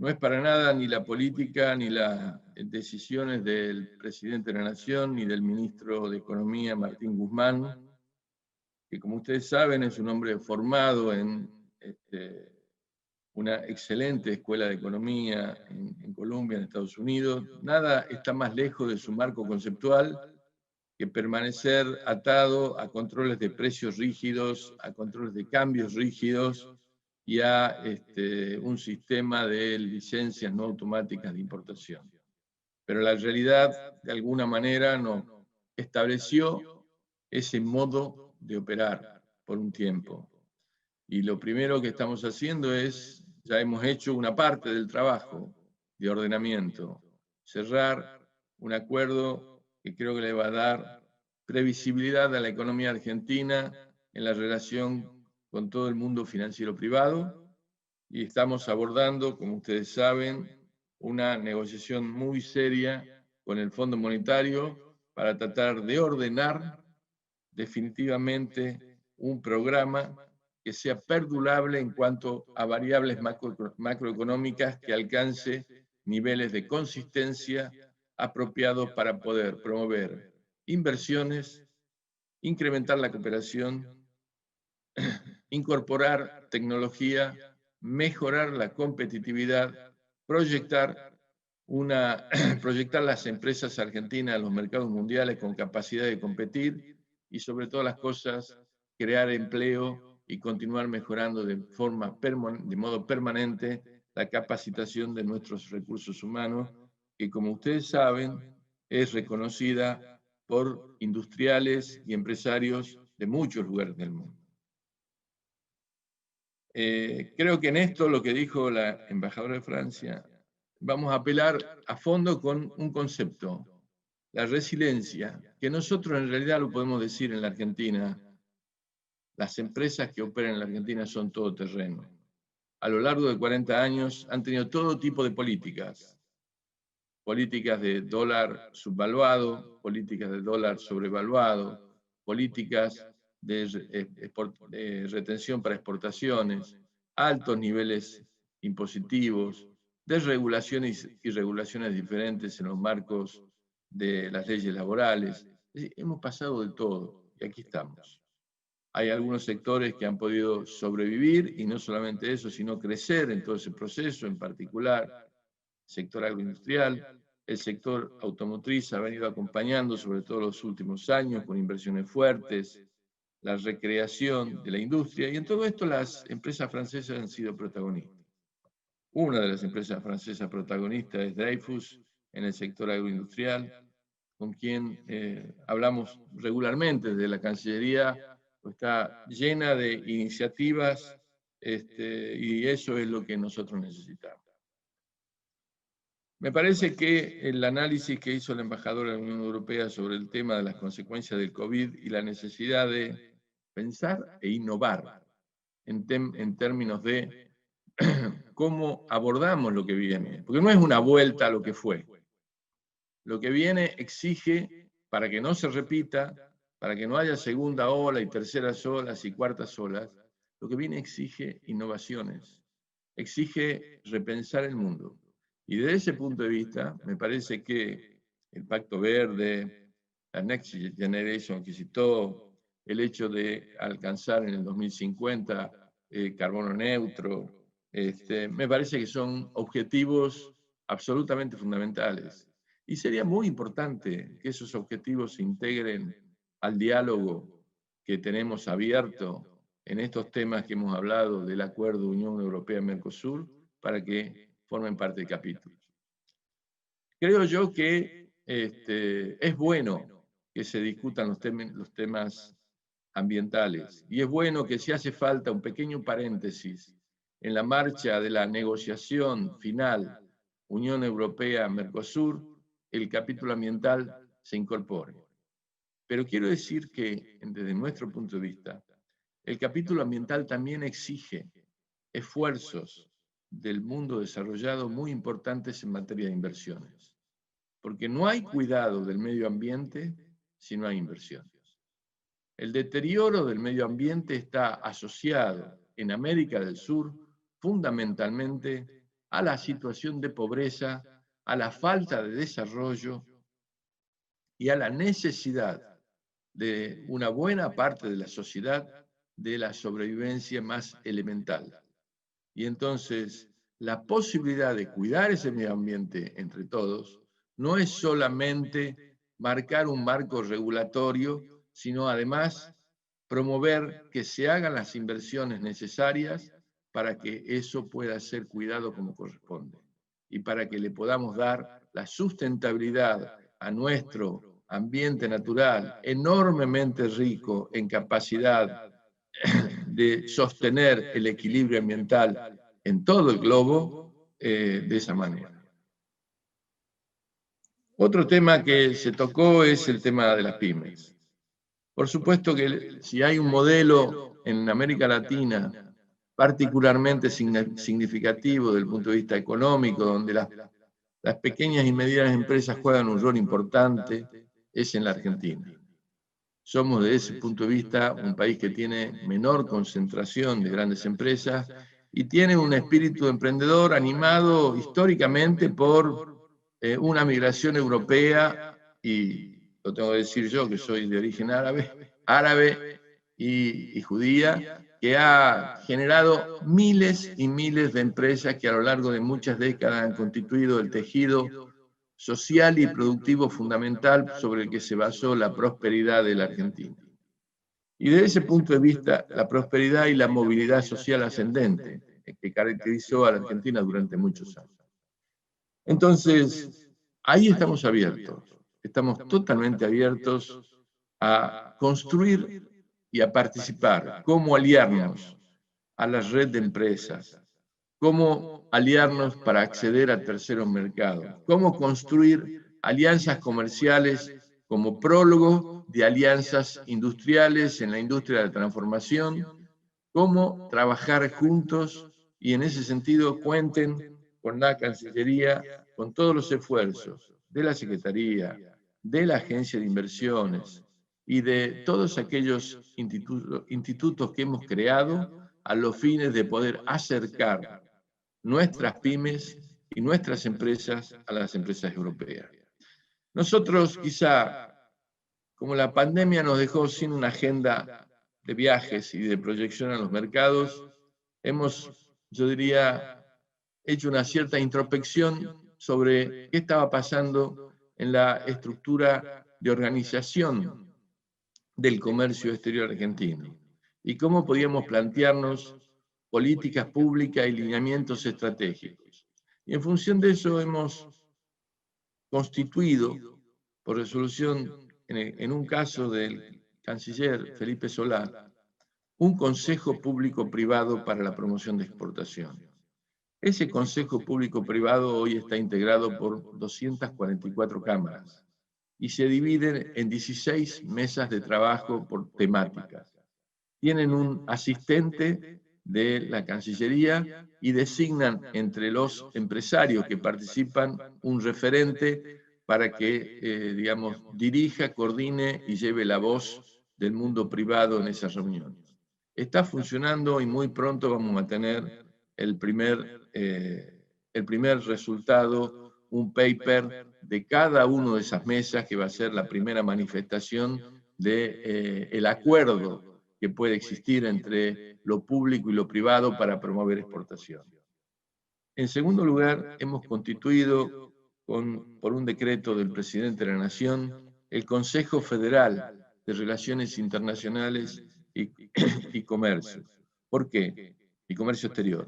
No es para nada ni la política ni las decisiones del presidente de la Nación ni del ministro de Economía, Martín Guzmán, que como ustedes saben es un hombre formado en una excelente escuela de economía en Colombia, en Estados Unidos. Nada está más lejos de su marco conceptual que permanecer atado a controles de precios rígidos, a controles de cambios rígidos y a un sistema de licencias no automáticas de importación. Pero la realidad, de alguna manera, no estableció ese modo de operar por un tiempo. Y lo primero que estamos haciendo es, ya hemos hecho una parte del trabajo de ordenamiento, cerrar un acuerdo que creo que le va a dar previsibilidad a la economía argentina en la relación con todo el mundo financiero privado, y estamos abordando, como ustedes saben, una negociación muy seria con el Fondo Monetario para tratar de ordenar definitivamente un programa que sea perdurable en cuanto a variables macroeconómicas que alcance niveles de consistencia apropiados para poder promover inversiones, incrementar la cooperación, incorporar tecnología, mejorar la competitividad, proyectar las empresas argentinas a los mercados mundiales con capacidad de competir y sobre todas las cosas crear empleo y continuar mejorando de modo permanente la capacitación de nuestros recursos humanos, que como ustedes saben es reconocida por industriales y empresarios de muchos lugares del mundo. Creo que en esto lo que dijo la embajadora de Francia, vamos a apelar a fondo con un concepto, la resiliencia, que nosotros en realidad lo podemos decir en la Argentina. Las empresas que operan en la Argentina son todoterreno. A lo largo de 40 años han tenido todo tipo de políticas de dólar subvaluado, políticas de dólar sobrevaluado, políticas de retención para exportaciones, altos niveles impositivos, desregulaciones y regulaciones diferentes en los marcos de las leyes laborales. Hemos pasado de todo y aquí estamos. Hay algunos sectores que han podido sobrevivir y no solamente eso, sino crecer en todo ese proceso, en particular el sector agroindustrial. El sector automotriz ha venido acompañando sobre todo los últimos años con inversiones fuertes, la recreación de la industria, y en todo esto las empresas francesas han sido protagonistas. Una de las empresas francesas protagonistas es Dreyfus, en el sector agroindustrial, con quien hablamos regularmente desde la Cancillería, está llena de iniciativas y eso es lo que nosotros necesitamos. Me parece que el análisis que hizo el embajador de la Unión Europea sobre el tema de las consecuencias del COVID y la necesidad de pensar e innovar en términos de cómo abordamos lo que viene, porque no es una vuelta a lo que fue. Lo que viene exige, para que no se repita, para que no haya segunda ola y terceras olas y cuartas olas, lo que viene exige innovaciones, exige repensar el mundo. Y desde ese punto de vista, me parece que el Pacto Verde, la Next Generation que citó, el hecho de alcanzar en el 2050 carbono neutro, me parece que son objetivos absolutamente fundamentales. Y sería muy importante que esos objetivos se integren al diálogo que tenemos abierto en estos temas que hemos hablado del acuerdo Unión Europea-Mercosur, para que formen parte del capítulo. Creo yo que es bueno que se discutan los temas ambientales, y es bueno que si hace falta un pequeño paréntesis en la marcha de la negociación final Unión Europea-Mercosur, el capítulo ambiental se incorpore. Pero quiero decir que, desde nuestro punto de vista, el capítulo ambiental también exige esfuerzos del mundo desarrollado muy importantes en materia de inversiones. Porque no hay cuidado del medio ambiente si no hay inversiones. El deterioro del medio ambiente está asociado en América del Sur fundamentalmente a la situación de pobreza, a la falta de desarrollo y a la necesidad de una buena parte de la sociedad de la sobrevivencia más elemental. Y entonces, la posibilidad de cuidar ese medio ambiente entre todos no es solamente marcar un marco regulatorio, sino además promover que se hagan las inversiones necesarias para que eso pueda ser cuidado como corresponde y para que le podamos dar la sustentabilidad a nuestro ambiente natural, enormemente rico en capacidad de sostener el equilibrio ambiental en todo el globo de esa manera. Otro tema que se tocó es el tema de las pymes. Por supuesto que si hay un modelo en América Latina particularmente significativo desde el punto de vista económico, donde las pequeñas y medianas empresas juegan un rol importante, es en la Argentina. Somos desde ese punto de vista un país que tiene menor concentración de grandes empresas y tiene un espíritu emprendedor animado históricamente por una migración europea, y lo tengo que decir yo que soy de origen árabe y judía, que ha generado miles y miles de empresas que a lo largo de muchas décadas han constituido el tejido social y productivo fundamental sobre el que se basó la prosperidad de la Argentina. Y desde ese punto de vista, la prosperidad y la movilidad social ascendente que caracterizó a la Argentina durante muchos años. Entonces, ahí estamos abiertos, estamos totalmente abiertos a construir y a participar, cómo aliarnos a la red de empresas, cómo aliarnos para acceder a terceros mercados, cómo construir alianzas comerciales como prólogo de alianzas industriales en la industria de la transformación, cómo trabajar juntos y en ese sentido cuenten con la Cancillería, con todos los esfuerzos de la Secretaría, de la Agencia de Inversiones y de todos aquellos institutos que hemos creado a los fines de poder acercar nuestras pymes y nuestras empresas a las empresas europeas. Nosotros quizá, como la pandemia nos dejó sin una agenda de viajes y de proyección a los mercados, hemos, yo diría, hecho una cierta introspección sobre qué estaba pasando en la estructura de organización del comercio exterior argentino y cómo podíamos plantearnos políticas públicas y lineamientos estratégicos. Y en función de eso hemos constituido por resolución, en un caso del canciller Felipe Solá, un Consejo Público-Privado para la Promoción de Exportación. Ese Consejo Público-Privado hoy está integrado por 244 cámaras y se dividen en 16 mesas de trabajo por temáticas. Tienen un asistente de la Cancillería y designan entre los empresarios que participan un referente para que, digamos, dirija, coordine y lleve la voz del mundo privado en esas reuniones. Está funcionando y muy pronto vamos a tener el primer resultado, un paper de cada una de esas mesas, que va a ser la primera manifestación del acuerdo que puede existir entre lo público y lo privado para promover exportación. En segundo lugar, hemos constituido, por un decreto del presidente de la Nación, el Consejo Federal de Relaciones Internacionales y Comercio. ¿Por qué? Y Comercio Exterior.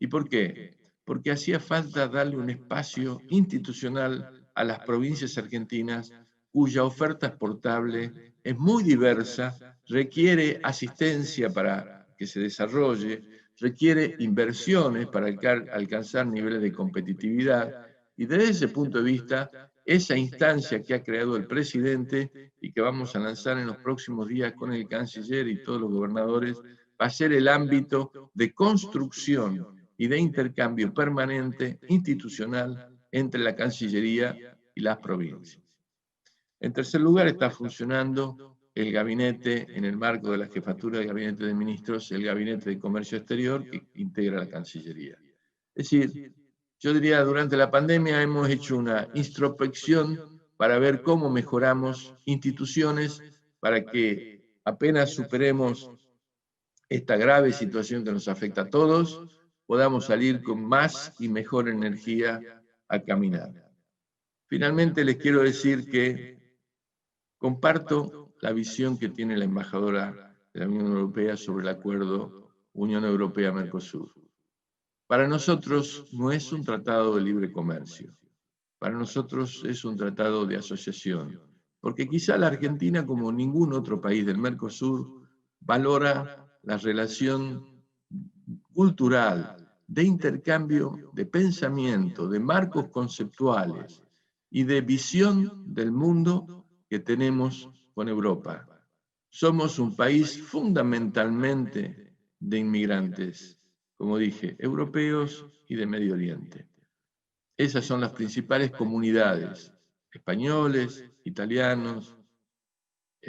¿Y por qué? Porque hacía falta darle un espacio institucional a las provincias argentinas cuya oferta exportable es muy diversa, requiere asistencia para que se desarrolle, requiere inversiones para alcanzar niveles de competitividad, y desde ese punto de vista, esa instancia que ha creado el presidente y que vamos a lanzar en los próximos días con el canciller y todos los gobernadores, va a ser el ámbito de construcción y de intercambio permanente institucional entre la Cancillería y las provincias. En tercer lugar, está funcionando el gabinete, en el marco de la jefatura del Gabinete de Ministros, el Gabinete de Comercio Exterior, que integra la Cancillería. Es decir, yo diría, durante la pandemia hemos hecho una introspección para ver cómo mejoramos instituciones para que apenas superemos esta grave situación que nos afecta a todos, podamos salir con más y mejor energía a caminar. Finalmente les quiero decir que comparto la visión que tiene la embajadora de la Unión Europea sobre el acuerdo Unión Europea-Mercosur. Para nosotros no es un tratado de libre comercio, para nosotros es un tratado de asociación, porque quizá la Argentina, como ningún otro país del Mercosur, valora la relación cultural, de intercambio de pensamiento, de marcos conceptuales y de visión del mundo que tenemos con Europa. Somos un país fundamentalmente de inmigrantes, como dije, europeos y de Medio Oriente. Esas son las principales comunidades: españoles, italianos,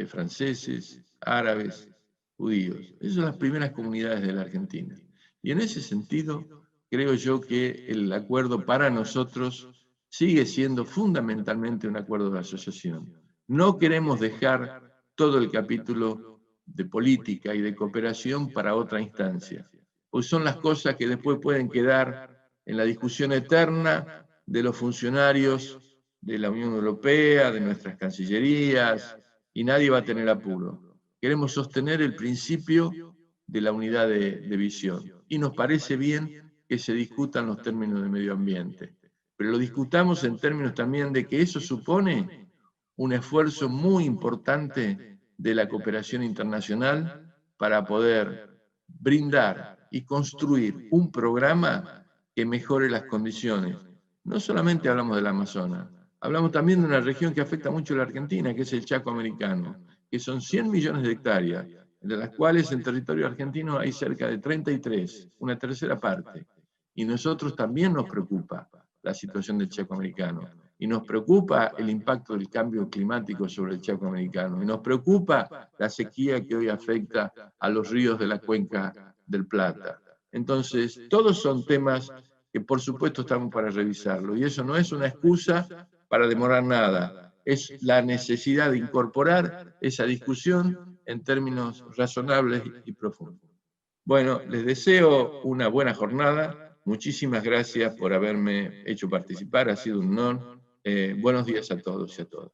franceses, árabes, judíos. Esas son las primeras comunidades de la Argentina. Y en ese sentido, creo yo que el acuerdo para nosotros sigue siendo fundamentalmente un acuerdo de asociación. No queremos dejar todo el capítulo de política y de cooperación para otra instancia, pues son las cosas que después pueden quedar en la discusión eterna de los funcionarios de la Unión Europea, de nuestras cancillerías, y nadie va a tener apuro. Queremos sostener el principio de la unidad de visión, y nos parece bien que se discutan los términos de medio ambiente, pero lo discutamos en términos también de que eso supone un esfuerzo muy importante de la cooperación internacional para poder brindar y construir un programa que mejore las condiciones. No solamente hablamos del Amazonas, hablamos también de una región que afecta mucho a la Argentina, que es el Chaco americano, que son 100 millones de hectáreas, de las cuales en territorio argentino hay cerca de 33, una tercera parte. Y nosotros también nos preocupa la situación del Chaco americano, y nos preocupa el impacto del cambio climático sobre el Chaco americano, y nos preocupa la sequía que hoy afecta a los ríos de la cuenca del Plata. Entonces, todos son temas que por supuesto estamos para revisarlo, y eso no es una excusa para demorar nada, es la necesidad de incorporar esa discusión en términos razonables y profundos. Bueno, les deseo una buena jornada, muchísimas gracias por haberme hecho participar, ha sido un honor. Buenos días a todos y a todas.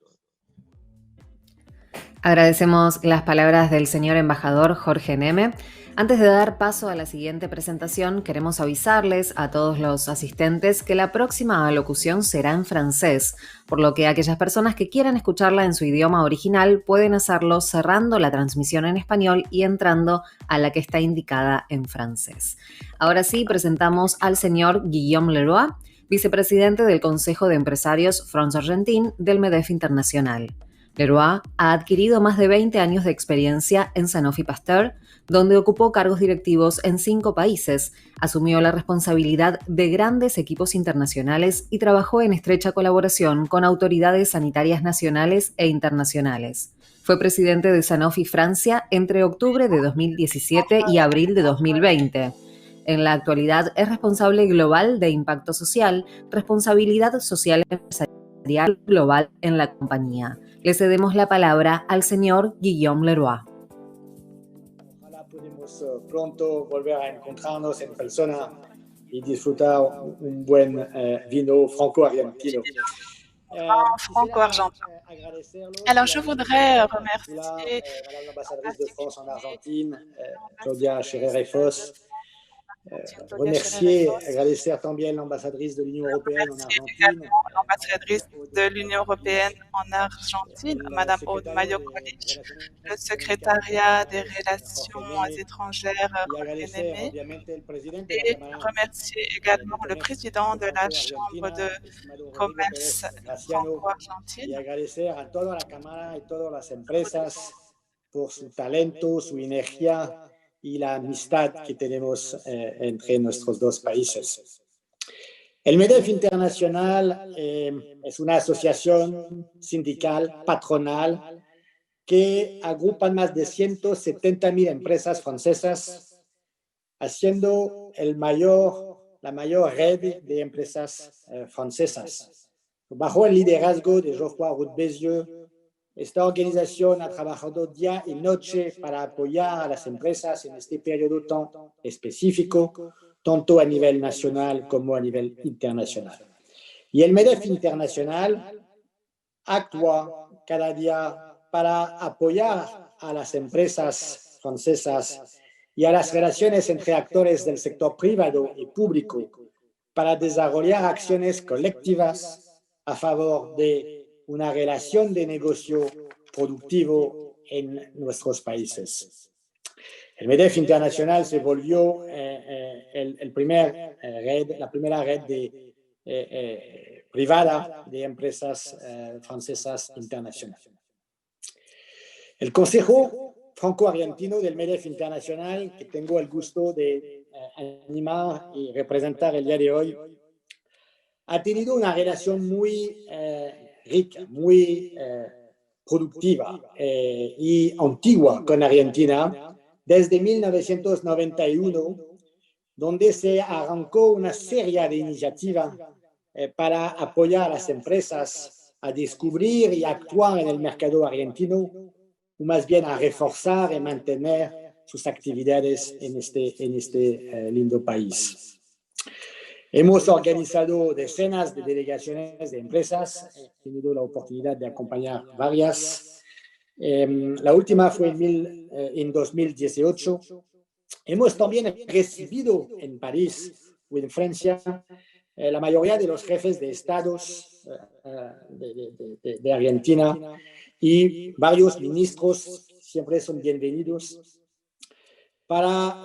Agradecemos las palabras del señor embajador Jorge Neme. Antes de dar paso a la siguiente presentación, queremos avisarles a todos los asistentes que la próxima alocución será en francés, por lo que aquellas personas que quieran escucharla en su idioma original pueden hacerlo cerrando la transmisión en español y entrando a la que está indicada en francés. Ahora sí, presentamos al señor Guillaume Leroy, vicepresidente del Consejo de Empresarios France Argentine del MEDEF Internacional. Leroy ha adquirido más de 20 años de experiencia en Sanofi Pasteur, donde ocupó cargos directivos en 5 países, asumió la responsabilidad de grandes equipos internacionales y trabajó en estrecha colaboración con autoridades sanitarias nacionales e internacionales. Fue presidente de Sanofi Francia entre octubre de 2017 y abril de 2020. En la actualidad es responsable global de impacto social, responsabilidad social empresarial global en la compañía. Le cedemos la palabra al señor Guillaume Leroy. Ojalá podamos pronto volver a encontrarnos en persona y disfrutar un buen vino franco-argentino. Alors, je voudrais remercier Madame l'ambassadrice de France en Argentine, Claudia Scherer-Foss, remercier, agradecer también l'ambassadrice de l'Union européenne en Argentine, l'ambassadrice de l'Union européenne en Argentine, Madame Aude Mayo-Kolich, le secrétariat des relations étrangères, Jorge Neme, et remercier également le président de la Chambre de commerce franco-argentine. Y agradecer a toda la Cámara y todas las empresas por su talento, su energía y la amistad que tenemos entre nuestros dos países. El MEDEF Internacional es una asociación sindical, patronal, que agrupa más de 170.000 empresas francesas, haciendo la mayor red de empresas francesas. Bajo el liderazgo de Geoffroy Roux Bézieux, esta organización ha trabajado día y noche para apoyar a las empresas en este periodo tan específico, tanto a nivel nacional como a nivel internacional. Y el MEDEF Internacional actúa cada día para apoyar a las empresas francesas y a las relaciones entre actores del sector privado y público para desarrollar acciones colectivas a favor de una relación de negocio productivo en nuestros países. El MEDEF Internacional se volvió la primera red privada de empresas francesas internacionales. El Consejo Franco-Argentino del MEDEF Internacional, que tengo el gusto de animar y representar el día de hoy, ha tenido una relación muy rica, muy productiva y antigua con Argentina desde 1991, donde se arrancó una serie de iniciativas para apoyar a las empresas a descubrir y actuar en el mercado argentino, o más bien a reforzar y mantener sus actividades en este lindo país. Hemos organizado decenas de delegaciones de empresas, he tenido la oportunidad de acompañar varias. La última fue en 2018. Hemos también recibido en París o en Francia la mayoría de los jefes de estados de Argentina y varios ministros siempre son bienvenidos para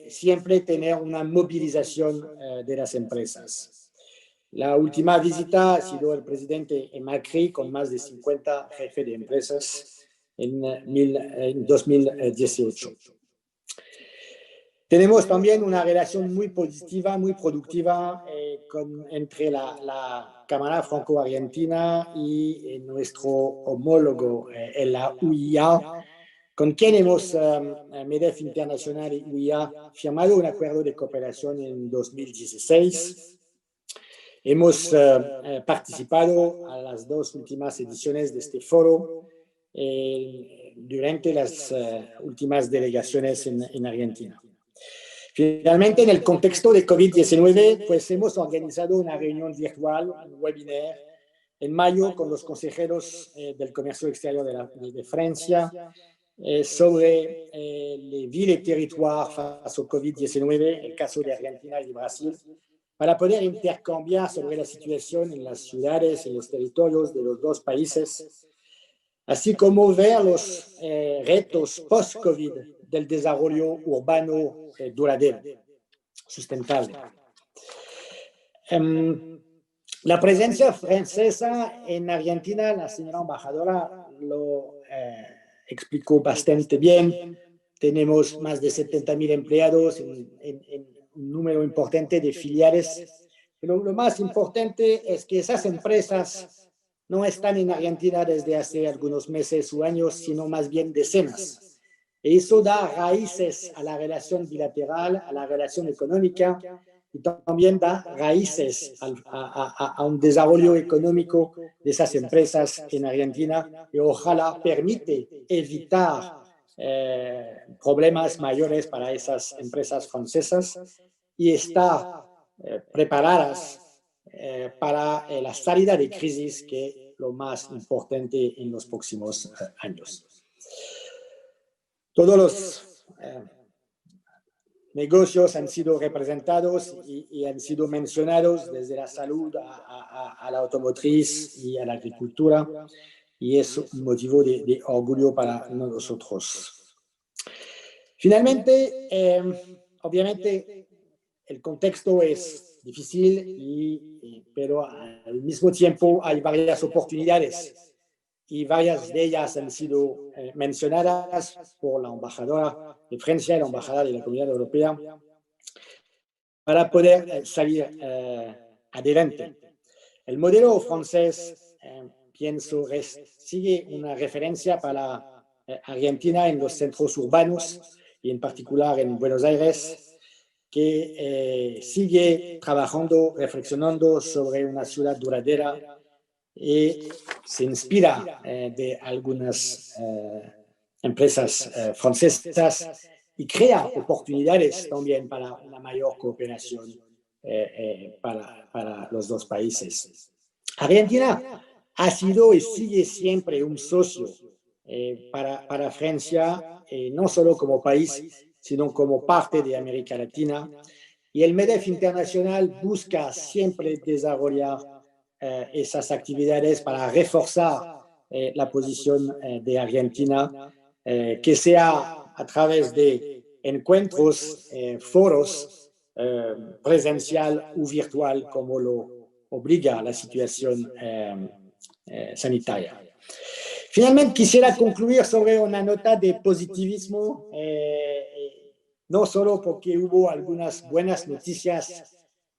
siempre tener una movilización de las empresas. La última visita ha sido el presidente Macri con más de 50 jefes de empresas en 2018. Tenemos también una relación muy positiva, muy productiva entre la Cámara Franco-Argentina y nuestro homólogo, la UIA, con quien hemos, MEDEF Internacional y UIA, firmado un acuerdo de cooperación en 2016. Hemos participado a las 2 últimas ediciones de este foro durante las últimas delegaciones en Argentina. Finalmente, en el contexto de COVID-19, pues hemos organizado una reunión virtual, un webinar, en mayo con los consejeros del comercio exterior de Francia sobre les villes et territoires face au COVID-19, el caso de Argentina y de Brasil, para poder intercambiar sobre la situación en las ciudades y los territorios de los dos países, así como ver los retos post-COVID del desarrollo urbano duradero, sustentable. La presencia francesa en Argentina, la señora embajadora lo explicó bastante bien. Tenemos más de 70.000 empleados en un número importante de filiales. Pero lo más importante es que esas empresas no están en Argentina desde hace algunos meses o años, sino más bien decenas. Y eso da raíces a la relación bilateral, a la relación económica, y también da raíces a un desarrollo económico de esas empresas en Argentina y ojalá permite evitar problemas mayores para esas empresas francesas y estar preparadas para la salida de crisis, que es lo más importante en los próximos años. Todos los negocios han sido representados y han sido mencionados, desde la salud a la automotriz y a la agricultura, y es un motivo de orgullo para nosotros. Finalmente, obviamente, el contexto es difícil, pero al mismo tiempo hay varias oportunidades, y varias de ellas han sido mencionadas por la embajadora de Francia y la embajadora de la Comunidad Europea para poder salir adelante. El modelo francés, pienso, sigue una referencia para Argentina en los centros urbanos y en particular en Buenos Aires, que sigue trabajando, reflexionando sobre una ciudad duradera y se inspira de algunas empresas francesas y crea oportunidades también para una mayor cooperación para los dos países. Argentina ha sido y sigue siempre un socio para Francia, no solo como país, sino como parte de América Latina, y el MEDEF Internacional busca siempre desarrollar esas actividades para reforzar la posición de Argentina, que sea a través de encuentros, foros presencial o virtual, como lo obliga la situación sanitaria. Finalmente, quisiera concluir sobre una nota de positivismo, no solo porque hubo algunas buenas noticias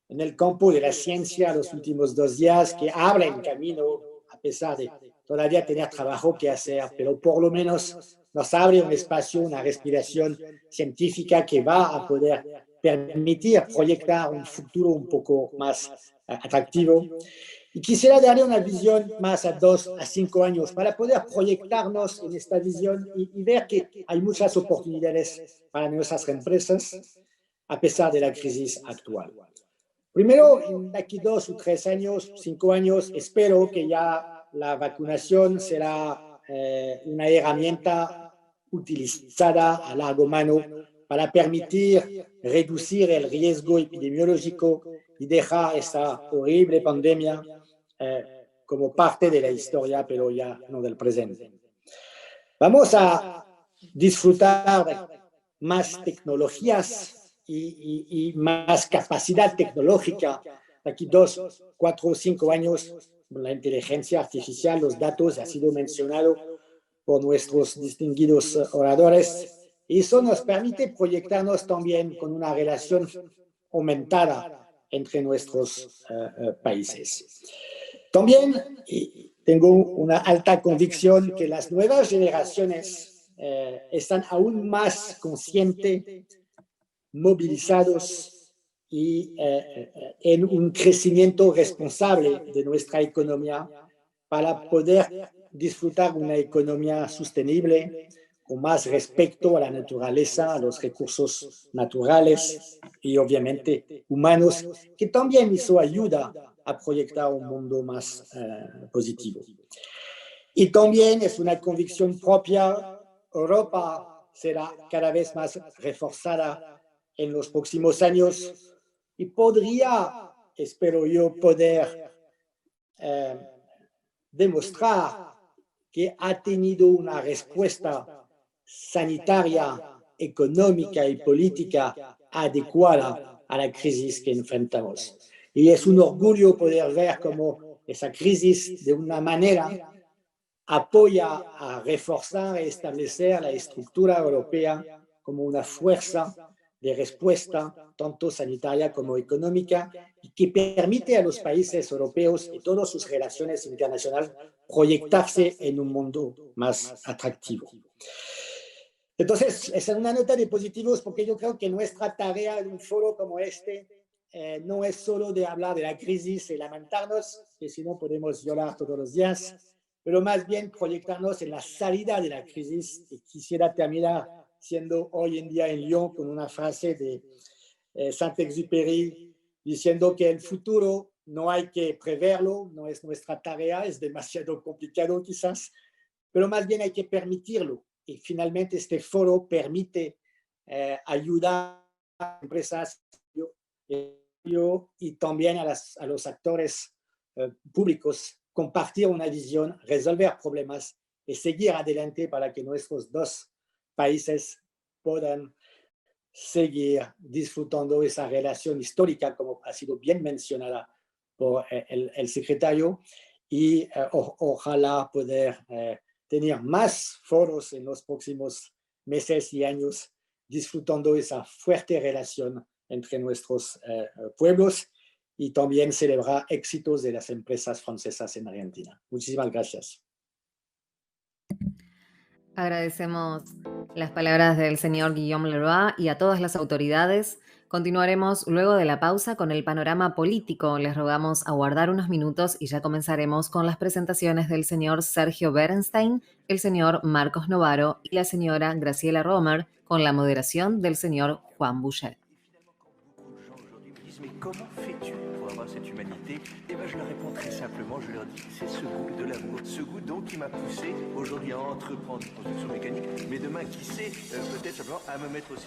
en el campo de la ciencia los últimos 2 días que abren camino, a pesar de todavía tener trabajo que hacer, pero por lo menos nos abre un espacio, una respiración científica que va a poder permitir proyectar un futuro un poco más atractivo. Y quisiera darle una visión más a 2 a 5 años para poder proyectarnos en esta visión y ver que hay muchas oportunidades para nuestras empresas a pesar de la crisis actual. Primero, de aquí 2 o 3 años, 5 años, espero que ya la vacunación será una herramienta utilizada a largo mano para permitir reducir el riesgo epidemiológico y dejar esta horrible pandemia como parte de la historia, pero ya no del presente. Vamos a disfrutar de más tecnologías y más capacidad tecnológica. Aquí 2, 4 o 5 años, la inteligencia artificial, los datos, ha sido mencionado por nuestros distinguidos oradores, y eso nos permite proyectarnos también con una relación aumentada entre nuestros países. También tengo una alta convicción que las nuevas generaciones están aún más conscientes, movilizados y en un crecimiento responsable de nuestra economía para poder disfrutar una economía sostenible con más respeto a la naturaleza, a los recursos naturales y obviamente humanos, que también eso ayuda a proyectar un mundo más positivo. Y también es una convicción propia, Europa será cada vez más reforzada en los próximos años y podría, espero yo, poder demostrar que ha tenido una respuesta sanitaria, económica y política adecuada a la crisis que enfrentamos. Y es un orgullo poder ver cómo esa crisis, de una manera, apoya a reforzar y establecer la estructura europea como una fuerza de respuesta, tanto sanitaria como económica, y que permite a los países europeos y todas sus relaciones internacionales proyectarse en un mundo más atractivo. Entonces, es una nota de positivos porque yo creo que nuestra tarea en un foro como este no es solo de hablar de la crisis y lamentarnos, que si no podemos llorar todos los días, pero más bien proyectarnos en la salida de la crisis. Y quisiera terminar siendo hoy en día en Lyon con una frase de Saint-Exupéry diciendo que el futuro no hay que preverlo, no es nuestra tarea, es demasiado complicado quizás, pero más bien hay que permitirlo. Y finalmente este foro permite ayudar a empresas y también a los actores públicos compartir una visión, resolver problemas y seguir adelante para que nuestros dos países puedan seguir disfrutando esa relación histórica, como ha sido bien mencionada por el secretario, y ojalá poder tener más foros en los próximos meses y años, disfrutando esa fuerte relación entre nuestros pueblos y también celebrar éxitos de las empresas francesas en Argentina. Muchísimas gracias. Agradecemos las palabras del señor Guillaume Leroy y a todas las autoridades. Continuaremos luego de la pausa con el panorama político. Les rogamos aguardar unos minutos y ya comenzaremos con las presentaciones del señor Sergio Berenstein, el señor Marcos Novaro y la señora Graciela Romer, con la moderación del señor Juan Bouchet. Mais comment fais-tu pour avoir cette humanité? Eh bien, je leur réponds très simplement, je leur dis, c'est ce goût de l'amour, ce goût donc qui m'a poussé aujourd'hui à entreprendre une construction mécanique, mais demain, qui sait, peut-être simplement à me mettre aussi